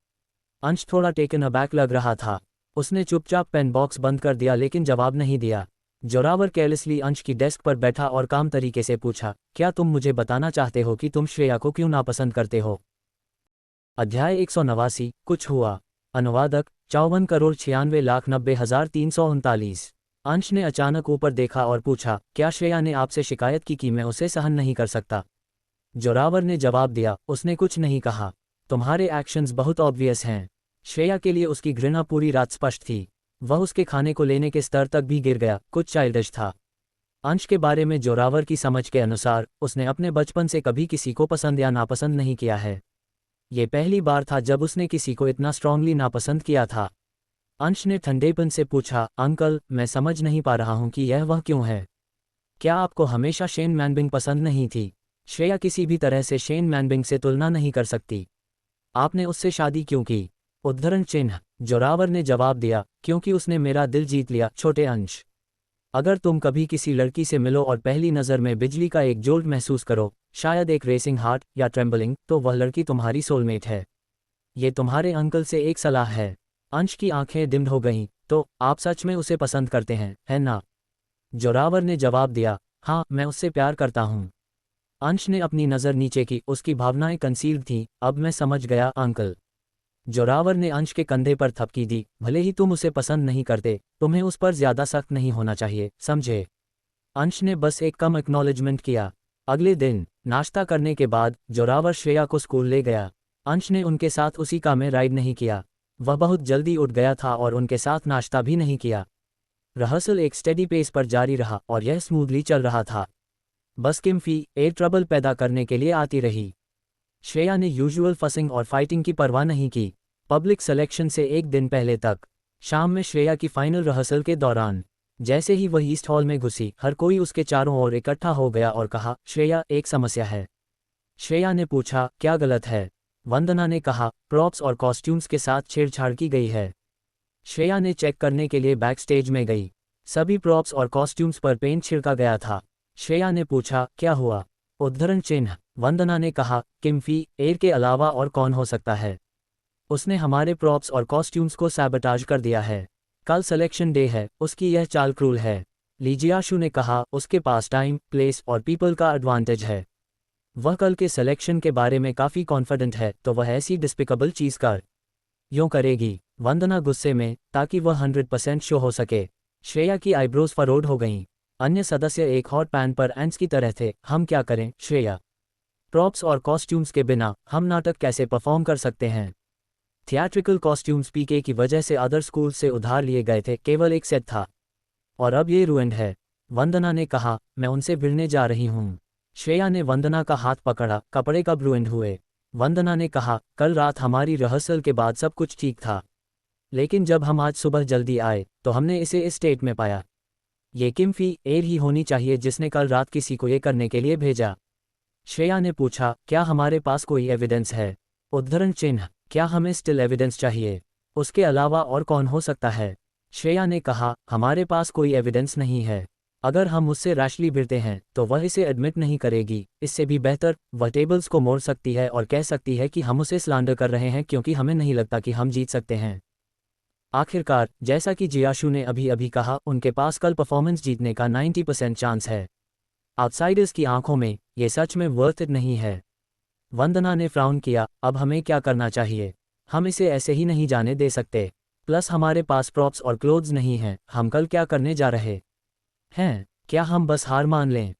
A: अंश थोड़ा टेकन अबैक लग रहा था। उसने चुपचाप पेन बॉक्स बंद कर दिया लेकिन जवाब नहीं दिया। जोरावर केयरलेसली अंश की डेस्क पर बैठा और काम तरीके से पूछा, क्या तुम मुझे बताना चाहते हो कि तुम श्रेया को क्यों नापसंद करते हो? अध्याय 189। कुछ हुआ। अनुवादक 54,96,90,339। अंश ने अचानक ऊपर देखा और पूछा, क्या श्रेया ने आपसे शिकायत की कि मैं उसे सहन नहीं कर सकता? जोरावर ने जवाब दिया, उसने कुछ नहीं कहा। तुम्हारे एक्शंस बहुत ऑब्वियस हैं। श्रेया के लिए उसकी घृणा पूरी रात स्पष्ट थी। वह उसके खाने को लेने के स्तर तक भी गिर गया। कुछ चाइल्डिश था। अंश के बारे में जोरावर की समझ के अनुसार उसने अपने बचपन से कभी किसी को पसंद या नापसंद नहीं किया है। ये पहली बार था जब उसने किसी को इतना स्ट्रांगली नापसंद किया था। अंश ने ठंडेपन से पूछा, अंकल, मैं समझ नहीं पा रहा हूं कि यह वह क्यों है। क्या आपको हमेशा शेन मैनबिंग पसंद नहीं थी? श्रेया किसी भी तरह से शेन मैनबिंग से तुलना नहीं कर सकती। आपने उससे शादी क्यों की? उद्धरण चिन्ह। जोरावर ने जवाब दिया, क्योंकि उसने मेरा दिल जीत लिया। छोटे अंश, अगर तुम कभी किसी लड़की से मिलो और पहली नज़र में बिजली का एक जोल्ट महसूस करो, शायद एक रेसिंग हार्ट या ट्रेम्बलिंग, तो वह लड़की तुम्हारी सोलमेट है। ये तुम्हारे अंकल से एक सलाह है। अंश की आंखें डिम्ड हो गईं। तो आप सच में उसे पसंद करते हैं, है ना? जोरावर ने जवाब दिया, हाँ, मैं उससे प्यार करता हूँ। अंश ने अपनी नज़र नीचे की। उसकी भावनाएं कंसील्ड थीं। अब मैं समझ गया, अंकल। जोरावर ने अंश के कंधे पर थपकी दी। भले ही तुम उसे पसंद नहीं करते, तुम्हें उस पर ज्यादा सख्त नहीं होना चाहिए, समझे? अंश ने बस एक कम एक्नॉलेजमेंट किया। अगले दिन नाश्ता करने के बाद जोरावर श्रेया को स्कूल ले गया। अंश ने उनके साथ उसी कार में राइड नहीं किया। वह बहुत जल्दी उठ गया था और उनके साथ नाश्ता भी नहीं किया। रिहर्सल एक स्टेडी पेस पर जारी रहा और यह स्मूथली चल रहा था। बस किम्फी एयर ट्रबल पैदा करने के लिए आती रही। श्रेया ने यूजुअल फसिंग और फाइटिंग की परवाह नहीं की। पब्लिक सिलेक्शन से एक दिन पहले तक शाम में श्रेया की फाइनल रिहर्सल के दौरान जैसे ही वह ईस्ट हॉल में घुसी, हर कोई उसके चारों ओर इकट्ठा हो गया और कहा, श्रेया, एक समस्या है। श्रेया ने पूछा, क्या गलत है? वंदना ने कहा, प्रॉप्स और कॉस्ट्यूम्स के साथ छेड़छाड़ की गई है। श्रेया ने चेक करने के लिए बैक स्टेज में गई। सभी प्रॉप्स और कॉस्ट्यूम्स पर पेंट छिड़का गया था। श्रेया ने पूछा, क्या हुआ? उद्धरण चिन्ह। वंदना ने कहा, किम्फी एयर के अलावा और कौन हो सकता है? उसने हमारे प्रॉप्स और कॉस्ट्यूम्स को सैबोटाज कर दिया है। कल सिलेक्शन डे है, उसकी यह चाल क्रूल है। लीजियाशु ने कहा, उसके पास टाइम, प्लेस और पीपल का एडवांटेज है। वह कल के सिलेक्शन के बारे में काफ़ी कॉन्फिडेंट है, तो वह ऐसी डिस्पिकबल चीज़ कर यूँ करेगी। वंदना गुस्से में, ताकि वह 100% शो हो सके। श्रेया की आईब्रोज फरोड हो गईं। अन्य सदस्य एक हॉट पैन पर एंट्स की तरह थे। हम क्या करें, श्रेया? प्रॉप्स और कॉस्ट्यूम्स के बिना हम नाटक कैसे परफॉर्म कर सकते हैं? थिएट्रिकल कॉस्ट्यूम्स पीके की वजह से अदर स्कूल से उधार लिए गए थे। केवल एक सेट था और अब ये रुइंड है। वंदना ने कहा, मैं उनसे भिड़ने जा रही हूँ। श्रेया ने वंदना का हाथ पकड़ा। कपड़े कब रुइंड हुए? वंदना ने कहा, कल रात हमारी रिहर्सल के बाद सब कुछ ठीक था, लेकिन जब हम आज सुबह जल्दी आए तो हमने इसे इस स्टेट में पाया। ये किम्फी एयर ही होनी चाहिए जिसने कल रात किसी को ये करने के लिए भेजा। श्रेया ने पूछा, क्या हमारे पास कोई एविडेंस है? उद्धरण चिन्ह। क्या हमें स्टिल एविडेंस चाहिए? उसके अलावा और कौन हो सकता है? श्रेया ने कहा, हमारे पास कोई एविडेंस नहीं है। अगर हम उससे रैशली भिड़ते हैं तो वह इसे एडमिट नहीं करेगी। इससे भी बेहतर, वह टेबल्स को मोड़ सकती है और कह सकती है कि हम उसे स्लैंडर कर रहे हैं क्योंकि हमें नहीं लगता कि हम जीत सकते हैं। आखिरकार, जैसा कि जियाशु ने अभी अभी कहा, उनके पास कल परफॉर्मेंस जीतने का 90% चांस है। आउटसाइडर्स की आंखों में ये सच में वर्थ इट नहीं है। वंदना ने फ्राउन किया। अब हमें क्या करना चाहिए? हम इसे ऐसे ही नहीं जाने दे सकते। प्लस हमारे पास प्रॉप्स और क्लोथ्स नहीं हैं। हम कल क्या करने जा रहे हैं? क्या हम बस हार मान लें?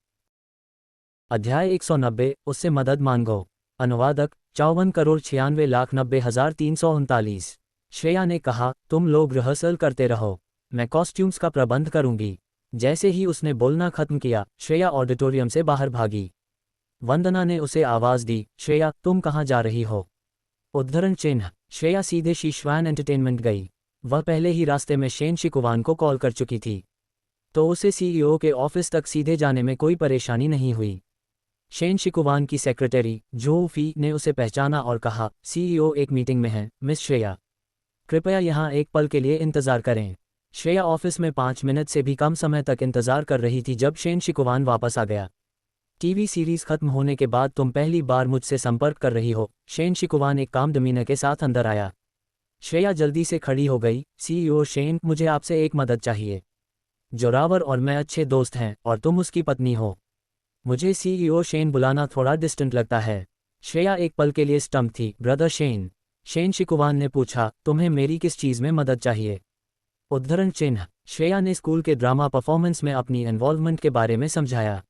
A: अध्याय 190, उससे मदद मांगो। अनुवादक 54,96,90,339। श्रेया ने कहा, तुम लोग रिहर्सल करते रहो, मैं कॉस्ट्यूम्स का प्रबंध करूंगी। जैसे ही उसने बोलना खत्म किया, श्रेया ऑडिटोरियम से बाहर भागी। वंदना ने उसे आवाज दी, श्रेया, तुम कहाँ जा रही हो? उद्धरण चिन्ह। श्रेया सीधे शीशवान एंटरटेनमेंट गई। वह पहले ही रास्ते में शेन शिकुवान को कॉल कर चुकी थी, तो उसे सीईओ के ऑफिस तक सीधे जाने में कोई परेशानी नहीं हुई। शेन शिकुवान की सेक्रेटरी जो फी ने उसे पहचाना और कहा, सीईओ एक मीटिंग में है, मिस श्रेया, कृपया यहाँ एक पल के लिए इंतजार करें। श्रेया ऑफिस में 5 मिनट से भी कम समय तक इंतजार कर रही थी जब शेन शिकुवान वापस आ गया। टीवी सीरीज खत्म होने के बाद तुम पहली बार मुझसे संपर्क कर रही हो, शेन शिकुवान एक काम डिमीनर के साथ अंदर आया। श्रेया जल्दी से खड़ी हो गई। सीईओ शेन, मुझे आपसे एक मदद चाहिए। जोरावर और मैं अच्छे दोस्त हैं और तुम उसकी पत्नी हो। मुझे सीईओ शेन बुलाना थोड़ा डिस्टेंट लगता है। श्रेया एक पल के लिए स्टम्प थी। Brother Shane? शेन शिकुवान ने पूछा, तुम्हें मेरी किस चीज़ में मदद चाहिए? उद्धरण चिन्ह। श्रेया ने स्कूल के ड्रामा परफॉर्मेंस में अपनी इन्वॉल्वमेंट के बारे में समझाया।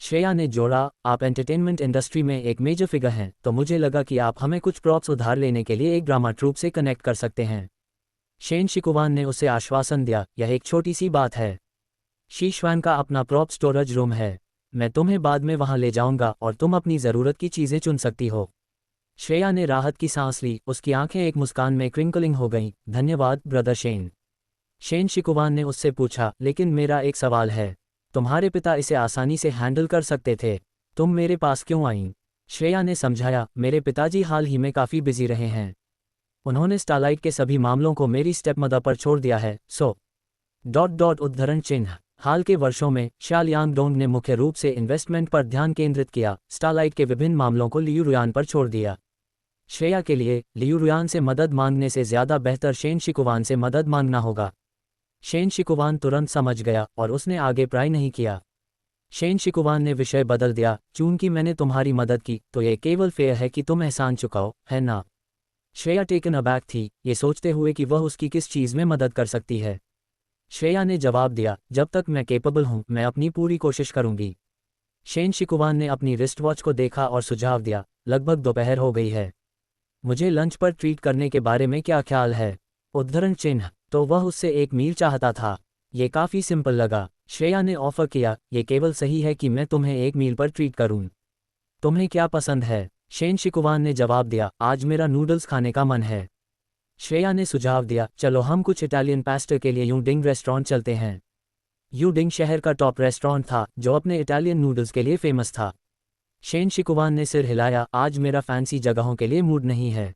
A: श्रेया ने जोड़ा, आप एंटरटेनमेंट इंडस्ट्री में एक मेजर फिगर हैं, तो मुझे लगा कि आप हमें कुछ प्रॉप्स उधार लेने के लिए एक ड्रामा ट्रूप से कनेक्ट कर सकते हैं। शेन शिकुवान ने उसे आश्वासन दिया, यह एक छोटी सी बात है। शीशवान का अपना प्रॉप स्टोरेज रूम है, मैं तुम्हें बाद में वहां ले जाऊंगा और तुम अपनी ज़रूरत की चीज़ें चुन सकती हो। श्रेया ने राहत की सांस ली। उसकी आंखें एक मुस्कान में क्रिंकलिंग हो गईं। धन्यवाद ब्रदर शेन। शेन शिकुवान ने उससे पूछा, लेकिन मेरा एक सवाल है, तुम्हारे पिता इसे आसानी से हैंडल कर सकते थे, तुम मेरे पास क्यों आईं? श्रेया ने समझाया, मेरे पिताजी हाल ही में काफ़ी बिजी रहे हैं। उन्होंने स्टारलाइट के सभी मामलों को मेरी स्टेपमदर पर छोड़ दिया है, सो उद्धरण चिन्ह। हाल के वर्षों में शाल यांगडोंग ने मुख्य रूप से इन्वेस्टमेंट पर ध्यान केंद्रित किया, स्टारलाइट के विभिन्न मामलों को लियू रुयान पर छोड़ दिया। श्रेया के लिए लियू रुयान से मदद मांगने से ज़्यादा बेहतर शेन शिकुवान से मदद मांगना होगा। शेन शिकुवान तुरंत समझ गया और उसने आगे प्राय नहीं किया। शेन शिकुवान ने विषय बदल दिया, चूंकि मैंने तुम्हारी मदद की तो यह केवल फेयर है कि तुम एहसान चुकाओ, है ना? श्रेया टेकन अबैक थी, ये सोचते हुए कि वह उसकी किस चीज़ में मदद कर सकती है। श्रेया ने जवाब दिया, जब तक मैं केपेबल हूं मैं अपनी पूरी कोशिश करूंगी। शेन शिकुवान ने अपनी रिस्ट वॉच को देखा और सुझाव दिया, लगभग दोपहर हो गई है, मुझे लंच पर ट्रीट करने के बारे में क्या ख्याल है? उद्धरण चिन्ह। तो वह उससे एक मील चाहता था। ये काफ़ी सिंपल लगा। श्रेया ने ऑफर किया, ये केवल सही है कि मैं तुम्हें एक मील पर ट्रीट करूं। तुम्हें क्या पसंद है? शेन शिकुवान ने जवाब दिया, आज मेरा नूडल्स खाने का मन है। श्रेया ने सुझाव दिया, चलो हम कुछ इटालियन पास्ता के लिए यूडिंग रेस्टोरेंट चलते हैं। यूडिंग शहर का टॉप रेस्टोरेंट था जो अपने इटालियन नूडल्स के लिए फेमस था। शेन शिकुवान ने सिर हिलाया, आज मेरा फैंसी जगहों के लिए मूड नहीं है।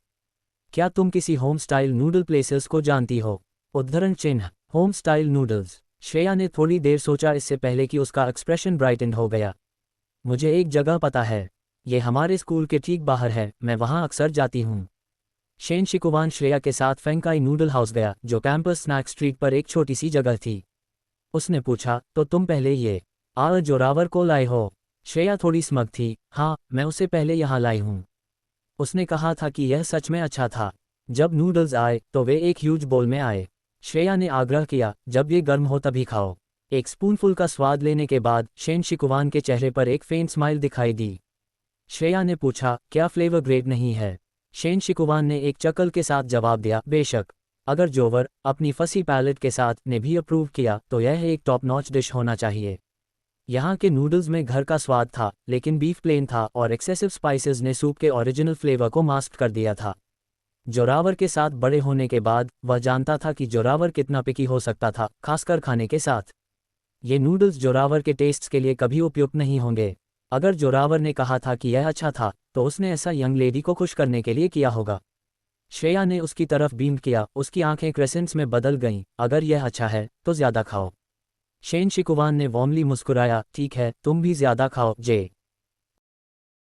A: क्या तुम किसी होम स्टाइल नूडल प्लेसेस को जानती हो? उद्धरण चिन्ह। Home style noodles. श्रेया ने थोड़ी देर सोचा इससे पहले कि उसका एक्सप्रेशन ब्राइटन हो गया। मुझे एक जगह पता है, ये हमारे स्कूल के ठीक बाहर है, मैं वहाँ अक्सर जाती हूँ। शेन शिकुवान श्रेया के साथ फेंकाई नूडल हाउस गया जो कैंपस स्नैक स्ट्रीट पर एक छोटी सी जगह थी। उसने पूछा, तो तुम पहले ये जोरावर को लाए हो? श्रेया थोड़ी स्मग थी, हाँ, मैं उसे पहले यहाँ लाई हूँ। उसने कहा था कि यह सच में अच्छा था। जब नूडल्स आए तो वे एक ह्यूज बोल में आए। श्रेया ने आग्रह किया, जब ये गर्म हो तभी खाओ। एक स्पूनफुल का स्वाद लेने के बाद शेन शिकुवान के चेहरे पर एक फेंट स्माइल दिखाई दी। श्रेया ने पूछा, क्या फ्लेवर ग्रेट नहीं है? शेन शिकुवान ने एक चकल के साथ जवाब दिया, बेशक। अगर जोवर अपनी फंसी पैलेट के साथ ने भी अप्रूव किया तो यह एक टॉप नॉच डिश होना चाहिए। यहाँ के नूडल्स में घर का स्वाद था, लेकिन बीफ प्लेन था और एक्सेसिव स्पाइसेस ने सूप के ओरिजिनल फ्लेवर को मास्क कर दिया था। जोरावर के साथ बड़े होने के बाद वह जानता था कि जोरावर कितना पिकी हो सकता था, खासकर खाने के साथ। ये नूडल्स जोरावर के टेस्ट्स के लिए कभी उपयुक्त नहीं होंगे। अगर जोरावर ने कहा था कि यह अच्छा था तो उसने ऐसा यंग लेडी को खुश करने के लिए किया होगा। श्रेया ने उसकी तरफ बीम किया, उसकी आंखें क्रेसेंट्स में बदल गईं, अगर यह अच्छा है तो ज़्यादा खाओ। शेन शिकुवान ने वार्मली मुस्कुराया, ठीक है, तुम भी ज्यादा खाओ, जे।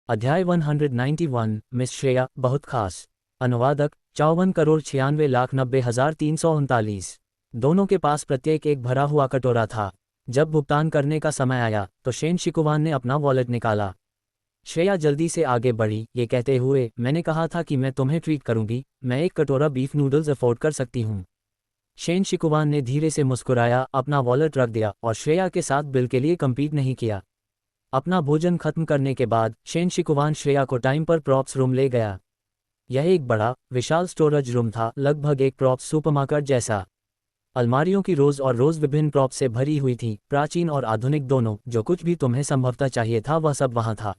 A: अध्याय 191, मिस श्रेया, बहुत खास। अनुवादक, 54,96,90,339। दोनों के पास प्रत्येक एक भरा हुआ कटोरा था। जब भुगतान करने का समय आया तो शेन शिकुवान ने अपना वॉलेट निकाला। श्रेया जल्दी से आगे बढ़ी, ये कहते हुए, मैंने कहा था कि मैं तुम्हें ट्रीट करूंगी, मैं एक कटोरा बीफ नूडल्स अफोर्ड कर सकती हूँ। शेन शिकुवान ने धीरे से मुस्कुराया, अपना वॉलेट रख दिया और श्रेया के साथ बिल के लिए कम्पीट नहीं किया। अपना भोजन खत्म करने के बाद शेन शिकुवान श्रेया को टाइम पर प्रॉप्स रूम ले गया। यह एक बड़ा, विशाल स्टोरेज रूम था, लगभग एक प्रॉप्स सुपरमार्केट जैसा। अलमारियों की रोज और रोज विभिन्न प्रॉप्स से भरी हुई थी, प्राचीन और आधुनिक दोनों। जो कुछ भी तुम्हें संभवतः चाहिए था वह सब वहां था।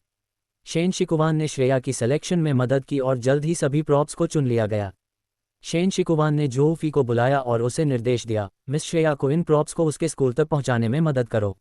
A: शेन शिकुवान ने श्रेया की सिलेक्शन में मदद की और जल्द ही सभी प्रॉप्स को चुन लिया गया। शेन शिकुवान ने जोऊफी को बुलाया और उसे निर्देश दिया, मिस श्रेया को इन प्रॉप्स को उसके स्कूल तक पहुंचाने में मदद करो।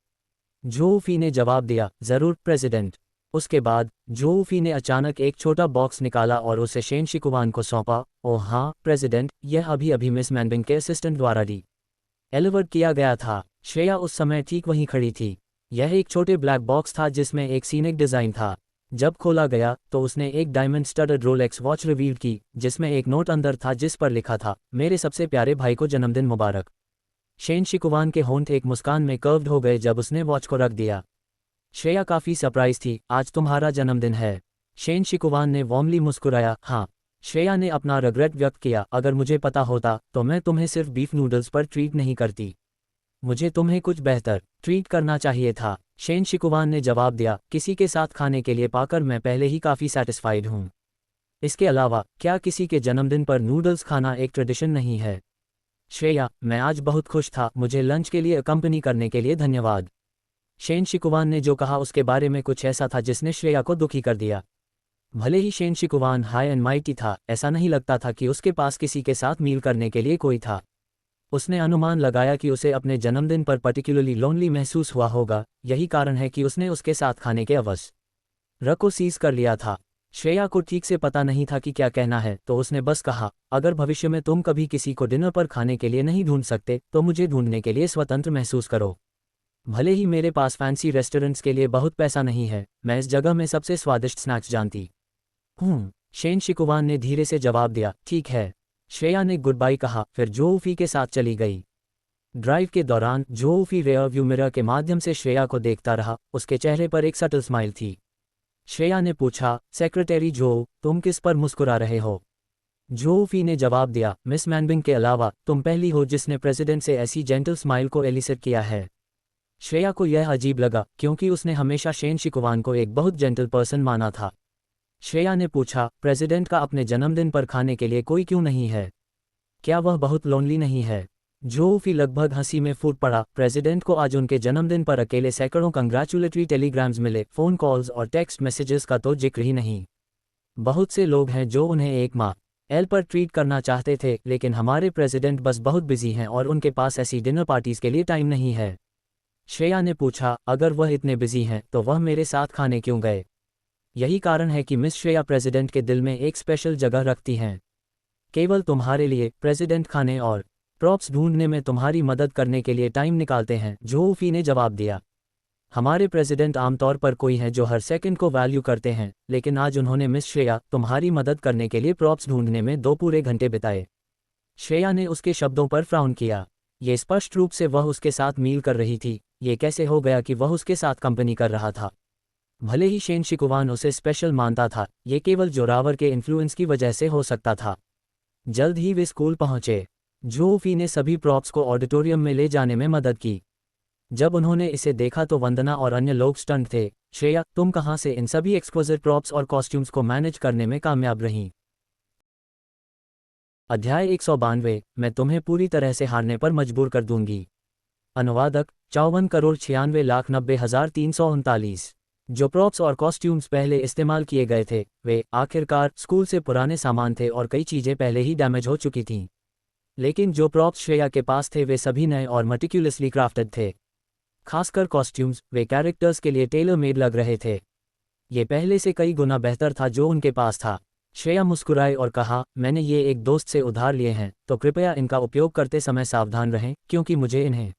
A: जोऊफी ने जवाब दिया, जरूर प्रेसिडेंट। उसके बाद जोऊफी ने अचानक एक छोटा बॉक्स निकाला और उसे शेन शिकुवान को सौंपा। ओह हाँ प्रेसिडेंट, यह अभी अभी मिस मैनबिंग के असिस्टेंट द्वारा डिलीवर्ड किया गया था। श्रेया उस समय ठीक वहीं खड़ी थी। यह एक छोटे ब्लैक बॉक्स था जिसमें एक सीनिक डिज़ाइन था। जब खोला गया तो उसने एक डायमंड स्टडड रोलेक्स वॉच रिवील की, जिसमें एक नोट अंदर था जिस पर लिखा था, मेरे सबसे प्यारे भाई को जन्मदिन मुबारक। शेन शिकुवान के होंठ एक मुस्कान में कर्व्ड हो गए जब उसने वॉच को रख दिया। श्रेया काफ़ी सरप्राइज थी, आज तुम्हारा जन्मदिन है। शेन शिकुवान ने वार्मली मुस्कुराया, हाँ। श्रेया ने अपना रिग्रेट व्यक्त किया, अगर मुझे पता होता तो मैं तुम्हें सिर्फ बीफ नूडल्स पर ट्रीट नहीं करती। मुझे तुम्हें कुछ बेहतर ट्रीट करना चाहिए था। शेन शिकुवान ने जवाब दिया, किसी के साथ खाने के लिए पाकर मैं पहले ही काफ़ी सेटिस्फाइड हूँ। इसके अलावा क्या किसी के जन्मदिन पर नूडल्स खाना एक ट्रेडिशन नहीं है? श्रेया, मैं आज बहुत खुश था, मुझे लंच के लिए अकम्पनी करने के लिए धन्यवाद। शेन शिकुवान ने जो कहा उसके बारे में कुछ ऐसा था जिसने श्रेया को दुखी कर दिया। भले ही शेन शिकुवान हाई एंड माइटी था, ऐसा नहीं लगता था कि उसके पास किसी के साथ मील करने के लिए कोई था। उसने अनुमान लगाया कि उसे अपने जन्मदिन पर पर्टिकुलरली लोनली महसूस हुआ होगा, यही कारण है कि उसने उसके साथ खाने के अवसर को सीज कर लिया था। श्रेया को ठीक से पता नहीं था कि क्या कहना है, तो उसने बस कहा, अगर भविष्य में तुम कभी किसी को डिनर पर खाने के लिए नहीं ढूंढ सकते तो मुझे ढूंढने के लिए स्वतंत्र महसूस करो। भले ही मेरे पास फैंसी रेस्टोरेंट्स के लिए बहुत पैसा नहीं है, मैं इस जगह में सबसे स्वादिष्ट स्नैक्स जानती हूँ। शेन शिकुवान ने धीरे से जवाब दिया, ठीक है। श्रेया ने गुड बाय कहा, फिर जोऊफी के साथ चली गई। ड्राइव के दौरान जोऊफी रेयर व्यू मिरर के माध्यम से श्रेया को देखता रहा, उसके चेहरे पर एक सटल स्माइल थी। श्रेया ने पूछा, सेक्रेटरी जो, तुम किस पर मुस्कुरा रहे हो? जोऊफी ने जवाब दिया, मिस मैनबिंग के अलावा तुम पहली हो जिसने प्रेसिडेंट से ऐसी जेंटल स्माइल को एलिसिट किया है। श्रेया को यह अजीब लगा क्योंकि उसने हमेशा शेन शिकुवान को एक बहुत जेंटल पर्सन माना था। श्रेया ने पूछा, प्रेसिडेंट का अपने जन्मदिन पर खाने के लिए कोई क्यों नहीं है? क्या वह बहुत लोनली नहीं है? जोऊफी लगभग हंसी में फूट पड़ा, प्रेसिडेंट को आज उनके जन्मदिन पर अकेले सैकड़ों कंग्रेचुलेटरी टेलीग्राम्स मिले, फ़ोन कॉल्स और टेक्स्ट मैसेजेस का तो जिक्र ही नहीं। बहुत से लोग हैं जो उन्हें एक माँ एल पर ट्रीट करना चाहते थे, लेकिन हमारे प्रेसिडेंट बस बहुत बिजी हैं और उनके पास ऐसी डिनर पार्टीज के लिए टाइम नहीं है। श्रेया ने पूछा, अगर वह इतने बिजी हैं तो वह मेरे साथ खाने क्यों गए? यही कारण है कि मिस श्रेया प्रेसिडेंट के दिल में एक स्पेशल जगह रखती हैं। केवल तुम्हारे लिए प्रेसिडेंट खाने और प्रॉप्स ढूंढने में तुम्हारी मदद करने के लिए टाइम निकालते हैं, जोऊफी ने जवाब दिया। हमारे प्रेसिडेंट आमतौर पर कोई हैं जो हर सेकंड को वैल्यू करते हैं, लेकिन आज उन्होंने मिस श्रेया तुम्हारी मदद करने के लिए प्रॉप्स ढूंढने में 2 पूरे घंटे बिताए। श्रेया ने उसके शब्दों पर फ्राउन किया। ये स्पष्ट रूप से वह उसके साथ मील कर रही थी। ये कैसे हो गया कि वह उसके साथ कंपनी कर रहा था? भले ही शेन शिकुवान उसे स्पेशल मानता था, ये केवल जोरावर के इन्फ्लुएंस की वजह से हो सकता था। जल्द ही वे स्कूल पहुंचे। जोऊफी ने सभी प्रॉप्स को ऑडिटोरियम में ले जाने में मदद की। जब उन्होंने इसे देखा तो वंदना और अन्य लोग स्टंट थे। श्रेया, तुम कहाँ से इन सभी एक्सक्लूसिव प्रॉप्स और कॉस्ट्यूम्स को मैनेज करने में कामयाब रहीं? अध्याय 192, मैं तुम्हें पूरी तरह से हारने पर मजबूर कर दूंगी। अनुवादक, 54,96,90,339। जो प्रॉप्स और कॉस्ट्यूम्स पहले इस्तेमाल किए गए थे, वे आखिरकार स्कूल से पुराने सामान थे और कई चीज़ें पहले ही डैमेज हो चुकी थीं। लेकिन जो प्रॉप्स श्रेया के पास थे वे सभी नए और मटिक्यूलसली क्राफ्टेड थे। खासकर कॉस्ट्यूम्स, वे कैरेक्टर्स के लिए टेलर मेड लग रहे थे। ये पहले से कई गुना बेहतर था जो उनके पास था। श्रेया मुस्कुराई और कहा, मैंने ये एक दोस्त से उधार लिए हैं, तो कृपया इनका उपयोग करते समय सावधान रहें, क्योंकि मुझे इन्हें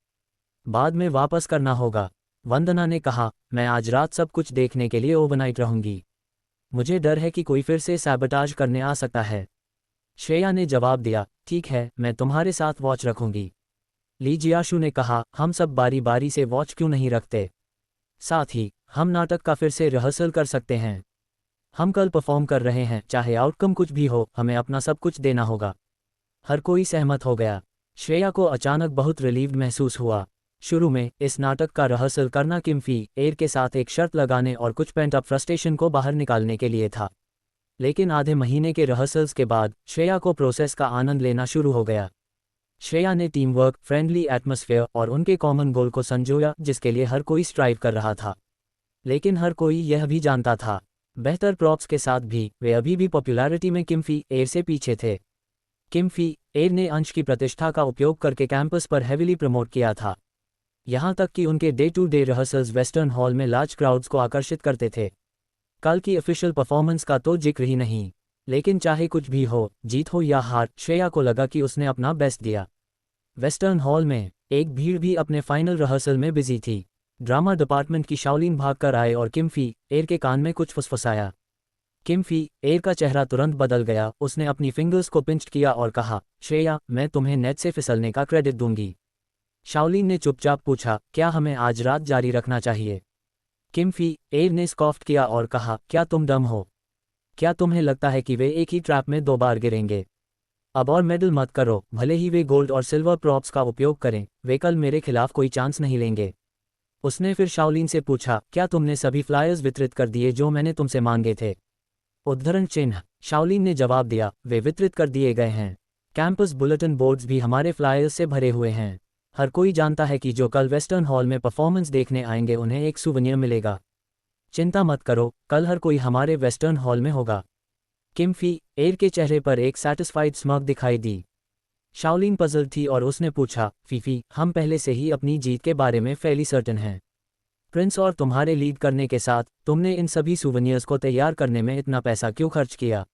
A: बाद में वापस करना होगा। वंदना ने कहा, मैं आज रात सब कुछ देखने के लिए ओवरनाइट रहूंगी। मुझे डर है कि कोई फिर से सैबोटाज करने आ सकता है। श्रेया ने जवाब दिया, ठीक है, मैं तुम्हारे साथ वॉच रखूंगी। ली जियाशु ने कहा, हम सब बारी बारी से वॉच क्यों नहीं रखते? साथ ही हम नाटक का फिर से रिहर्सल कर सकते हैं। हम कल परफॉर्म कर रहे हैं, चाहे आउटकम कुछ भी हो, हमें अपना सब कुछ देना होगा। हर कोई सहमत हो गया। श्रेया को अचानक बहुत रिलीव्ड महसूस हुआ। शुरू में इस नाटक का रिहर्सल करना किम फी एयर के साथ एक शर्त लगाने और कुछ पेंट अप फ्रस्ट्रेशन को बाहर निकालने के लिए था। लेकिन आधे महीने के रिहर्सल्स के बाद श्रेया को प्रोसेस का आनंद लेना शुरू हो गया। श्रेया ने टीम वर्क, फ्रेंडली एटमॉस्फेयर और उनके कॉमन गोल को संजोया, जिसके लिए हर कोई स्ट्राइव कर रहा था। लेकिन हर कोई यह भी जानता था, बेहतर प्रॉप्स के साथ भी वे अभी भी पॉपुलैरिटी में किम फी एयर से पीछे थे। किम फी एयर ने अंश की प्रतिष्ठा का उपयोग करके कैंपस पर हेविली प्रमोट किया था। यहाँ तक कि उनके day to day rehearsals western hall में लार्ज क्राउड्स को आकर्षित करते थे। कल की ऑफिशियल परफॉर्मेंस का तो जिक्र ही नहीं, लेकिन चाहे कुछ भी हो, जीत हो या हार, श्रेया को लगा कि उसने अपना बेस्ट दिया। वेस्टर्न हॉल में एक भीड़ भी अपने फाइनल रिहर्सल में बिजी थी। ड्रामा डिपार्टमेंट की शाओलिन भागकर आए और किम फी एयर के कान में कुछ फुसफुसाया। किम फी एयर का चेहरा तुरंत बदल गया। उसने अपनी फिंगर्स को पिंच किया और कहा, श्रेया, मैं तुम्हें नेट से फिसलने का क्रेडिट दूंगी। शाओलिन ने चुपचाप पूछा, क्या हमें आज रात जारी रखना चाहिए? किम फी एयर ने स्कॉफ्ट किया और कहा, क्या तुम डम हो? क्या तुम्हें लगता है कि वे एक ही ट्रैप में 2 बार गिरेंगे? अब और मेडल मत करो, भले ही वे गोल्ड और सिल्वर प्रॉप्स का उपयोग करें, वे कल मेरे खिलाफ कोई चांस नहीं लेंगे। उसने फिर शाओलिन से पूछा, क्या तुमने सभी फ्लायर्स वितरित कर दिए जो मैंने तुमसे मांगे थे? उद्धरण चिन्ह। शाओलिन ने जवाब दिया, वे वितरित कर दिए गए हैं। कैंपस बुलेटिन बोर्ड्स भी हमारे फ्लायर्स से भरे हुए हैं। हर कोई जानता है कि जो कल वेस्टर्न हॉल में परफॉर्मेंस देखने आएंगे उन्हें एक सुवेनियर मिलेगा। चिंता मत करो, कल हर कोई हमारे वेस्टर्न हॉल में होगा। किम फी एयर के चेहरे पर एक सैटिस्फाइड स्माइल दिखाई दी। शाओलिन पजल थी और उसने पूछा, फीफी, हम पहले से ही अपनी जीत के बारे में फेली सर्टेन हैं। प्रिंस और तुम्हारे लीड करने के साथ तुमने इन सभी सुवेनियर्स को तैयार करने में इतना पैसा क्यों खर्च किया?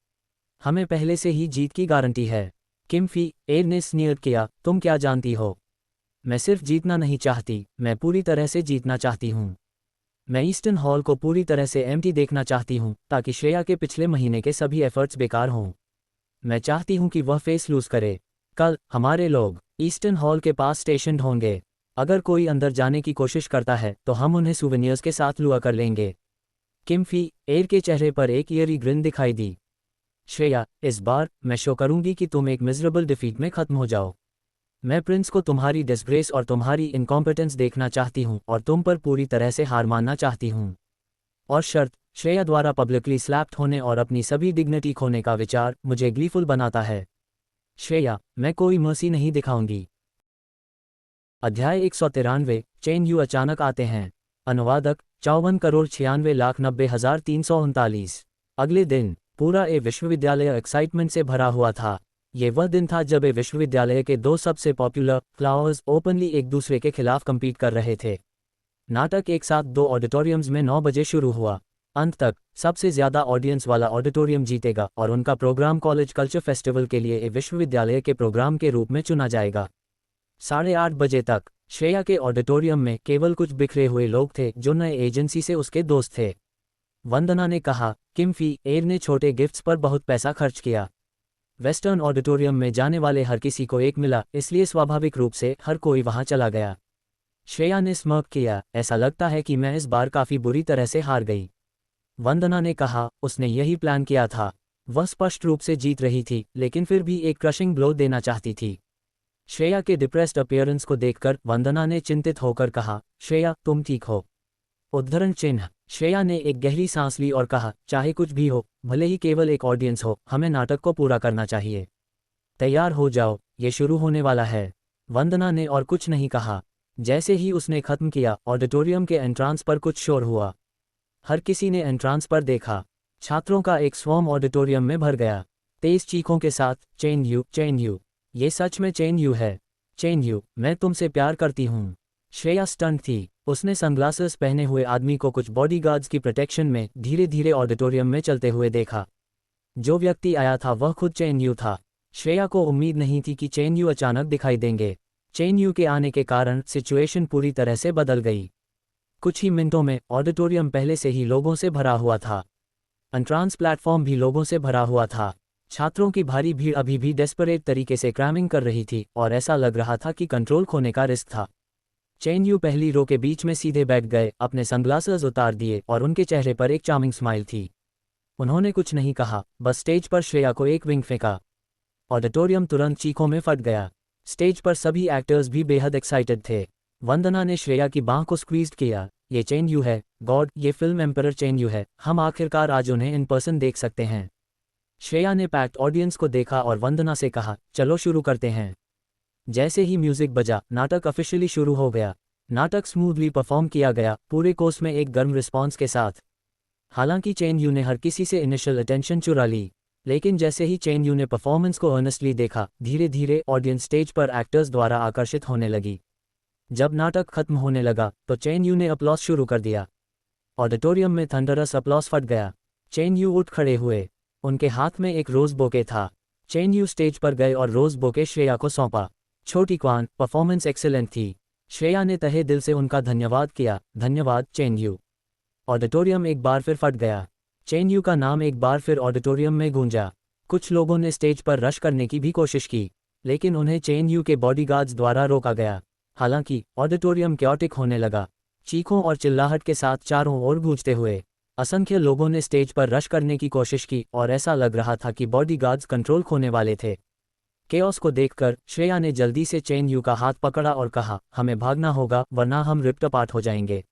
A: हमें पहले से ही जीत की गारंटी है। किम फी एयर ने स्नीयर किया, तुम क्या जानती हो? मैं सिर्फ जीतना नहीं चाहती, मैं पूरी तरह से जीतना चाहती हूँ। मैं ईस्टर्न हॉल को पूरी तरह से एम्प्टी देखना चाहती हूँ, ताकि श्रेया के पिछले महीने के सभी एफर्ट्स बेकार हों। मैं चाहती हूँ कि वह फेस लूज करे। कल हमारे लोग ईस्टर्न हॉल के पास स्टेशन्ड होंगे। अगर कोई अंदर जाने की कोशिश करता है तो हम उन्हें सुवेनियर्स के साथ लुआ कर लेंगे। किम फी एयर के चेहरे पर एक ईयरी ग्रिन दिखाई दी। श्रेया, इस बार मैं शो करूंगी कि तुम एक मिजरेबल डिफीट में खत्म हो जाओ। मैं प्रिंस को तुम्हारी डिसग्रेस और तुम्हारी इनकॉम्पिटेंस देखना चाहती हूँ और तुम पर पूरी तरह से हार मानना चाहती हूँ। और शर्त, श्रेया द्वारा पब्लिकली स्लैप्ड होने और अपनी सभी डिग्निटी खोने का विचार मुझे ग्लीफुल बनाता है। श्रेया, मैं कोई मर्सी नहीं दिखाऊंगी। अध्याय 193, चेन यू अचानक आते हैं। अनुवादक 54,96,90,339। अगले दिन पूरा ए विश्वविद्यालय एक्साइटमेंट से भरा हुआ था। ये वह दिन था जब ए विश्वविद्यालय के 2 सबसे पॉपुलर फ्लावर्स ओपनली एक दूसरे के खिलाफ compete कर रहे थे। नाटक एक साथ 2 ऑडिटोरियम्स में 9 बजे शुरू हुआ। अंत तक सबसे ज्यादा ऑडियंस वाला ऑडिटोरियम जीतेगा और उनका प्रोग्राम कॉलेज कल्चर फेस्टिवल के लिए ए विश्वविद्यालय के प्रोग्राम के रूप में चुना जाएगा। 8:30 बजे तक श्रेया के ऑडिटोरियम में केवल कुछ बिखरे हुए लोग थे जो नए एजेंसी से उसके दोस्त थे। वंदना ने कहा, किम फी एयर ने छोटे गिफ्ट्स पर बहुत पैसा खर्च किया। वेस्टर्न ऑडिटोरियम में जाने वाले हर किसी को एक मिला, इसलिए स्वाभाविक रूप से हर कोई वहां चला गया। श्रेया ने स्मर्क किया, ऐसा लगता है कि मैं इस बार काफी बुरी तरह से हार गई। वंदना ने कहा, उसने यही प्लान किया था। वह स्पष्ट रूप से जीत रही थी, लेकिन फिर भी एक क्रशिंग ब्लो देना चाहती थी। श्रेया के डिप्रेस्ड अपीयरेंस को देखकर वंदना ने चिंतित होकर कहा, श्रेया, तुम ठीक हो? उद्धरण चिन्ह। श्रेया ने एक गहरी सांस ली और कहा, चाहे कुछ भी हो, भले ही केवल एक ऑडियंस हो, हमें नाटक को पूरा करना चाहिए। तैयार हो जाओ, ये शुरू होने वाला है। वंदना ने और कुछ नहीं कहा। जैसे ही उसने खत्म किया, ऑडिटोरियम के एंट्रांस पर कुछ शोर हुआ। हर किसी ने एंट्रांस पर देखा। छात्रों का एक स्वॉर्म ऑडिटोरियम में भर गया, तेज चीखों के साथ, चेन यू, चेन यू। ये सच में चेन यू है। चेन यू, मैं तुमसे प्यार करती हूँ। श्रेया स्टंट थी। उसने सनग्लासेस पहने हुए आदमी को कुछ बॉडीगार्ड्स की प्रोटेक्शन में धीरे धीरे ऑडिटोरियम में चलते हुए देखा। जो व्यक्ति आया था वह खुद चेन यू था। श्रेया को उम्मीद नहीं थी कि चेन यू अचानक दिखाई देंगे। चेन यू के आने के कारण सिचुएशन पूरी तरह से बदल गई। कुछ ही मिनटों में ऑडिटोरियम पहले से ही लोगों से भरा हुआ था। एंट्रांस प्लेटफॉर्म भी लोगों से भरा हुआ था। छात्रों की भारी भीड़ अभी भी डेस्परेट तरीके से क्रैमिंग कर रही थी और ऐसा लग रहा था कि कंट्रोल खोने का रिस्क था। चेन यू पहली रो के बीच में सीधे बैठ गए, अपने सनग्लासेस उतार दिए और उनके चेहरे पर एक चार्मिंग स्माइल थी। उन्होंने कुछ नहीं कहा, बस स्टेज पर श्रेया को एक विंग फेंका। ऑडिटोरियम तुरंत चीखों में फट गया। स्टेज पर सभी एक्टर्स भी बेहद एक्साइटेड थे। वंदना ने श्रेया की बांह को स्क्वीज्ड किया। ये चेन यू है, गॉड, ये फिल्म एम्परर चेन यू है, हम आखिरकार आज उन्हें इन पर्सन देख सकते हैं। श्रेया ने पैक्ड ऑडियंस को देखा और वंदना से कहा, चलो शुरू करते हैं। जैसे ही म्यूजिक बजा, नाटक ऑफिशियली शुरू हो गया। नाटक स्मूथली परफॉर्म किया गया, पूरे कोर्स में एक गर्म रिस्पॉन्स के साथ। हालांकि चेन यू ने हर किसी से इनिशियल अटेंशन चुरा ली, लेकिन जैसे ही चेन यू ने परफॉर्मेंस को अर्नेस्टली देखा, धीरे धीरे ऑडियंस स्टेज पर एक्टर्स द्वारा आकर्षित होने लगी। जब नाटक खत्म होने लगा तो चेन यू ने अपलॉस शुरू कर दिया। ऑडिटोरियम में थंडरस अपलॉस फट गया। चेन यू उठ खड़े हुए। उनके हाथ में एक रोज बोके था। चेन यू स्टेज पर गए और रोज बोके श्रेया को सौंपा। छोटी क्वान, परफॉर्मेंस एक्सीलेंट थी। श्रेया ने तहे दिल से उनका धन्यवाद किया। धन्यवाद चेन यू। ऑडिटोरियम एक बार फिर फट गया। चेन यू का नाम एक बार फिर ऑडिटोरियम में गूंजा। कुछ लोगों ने स्टेज पर रश करने की भी कोशिश की, लेकिन उन्हें चेन यू के बॉडीगार्ड्स द्वारा रोका गया। हालांकि ऑडिटोरियम क्योटिक होने लगा, चीखों और चिल्लाहट के साथ चारों ओर गूंजते हुए। असंख्य लोगों ने स्टेज पर रश करने की कोशिश की और ऐसा लग रहा था कि बॉडीगार्ड्स कंट्रोल खोने वाले थे। केओस को देखकर श्रेया ने जल्दी से चेन यू का हाथ पकड़ा और कहा, हमें भागना होगा वरना हम रिप्ट अपार्ट हो जाएंगे।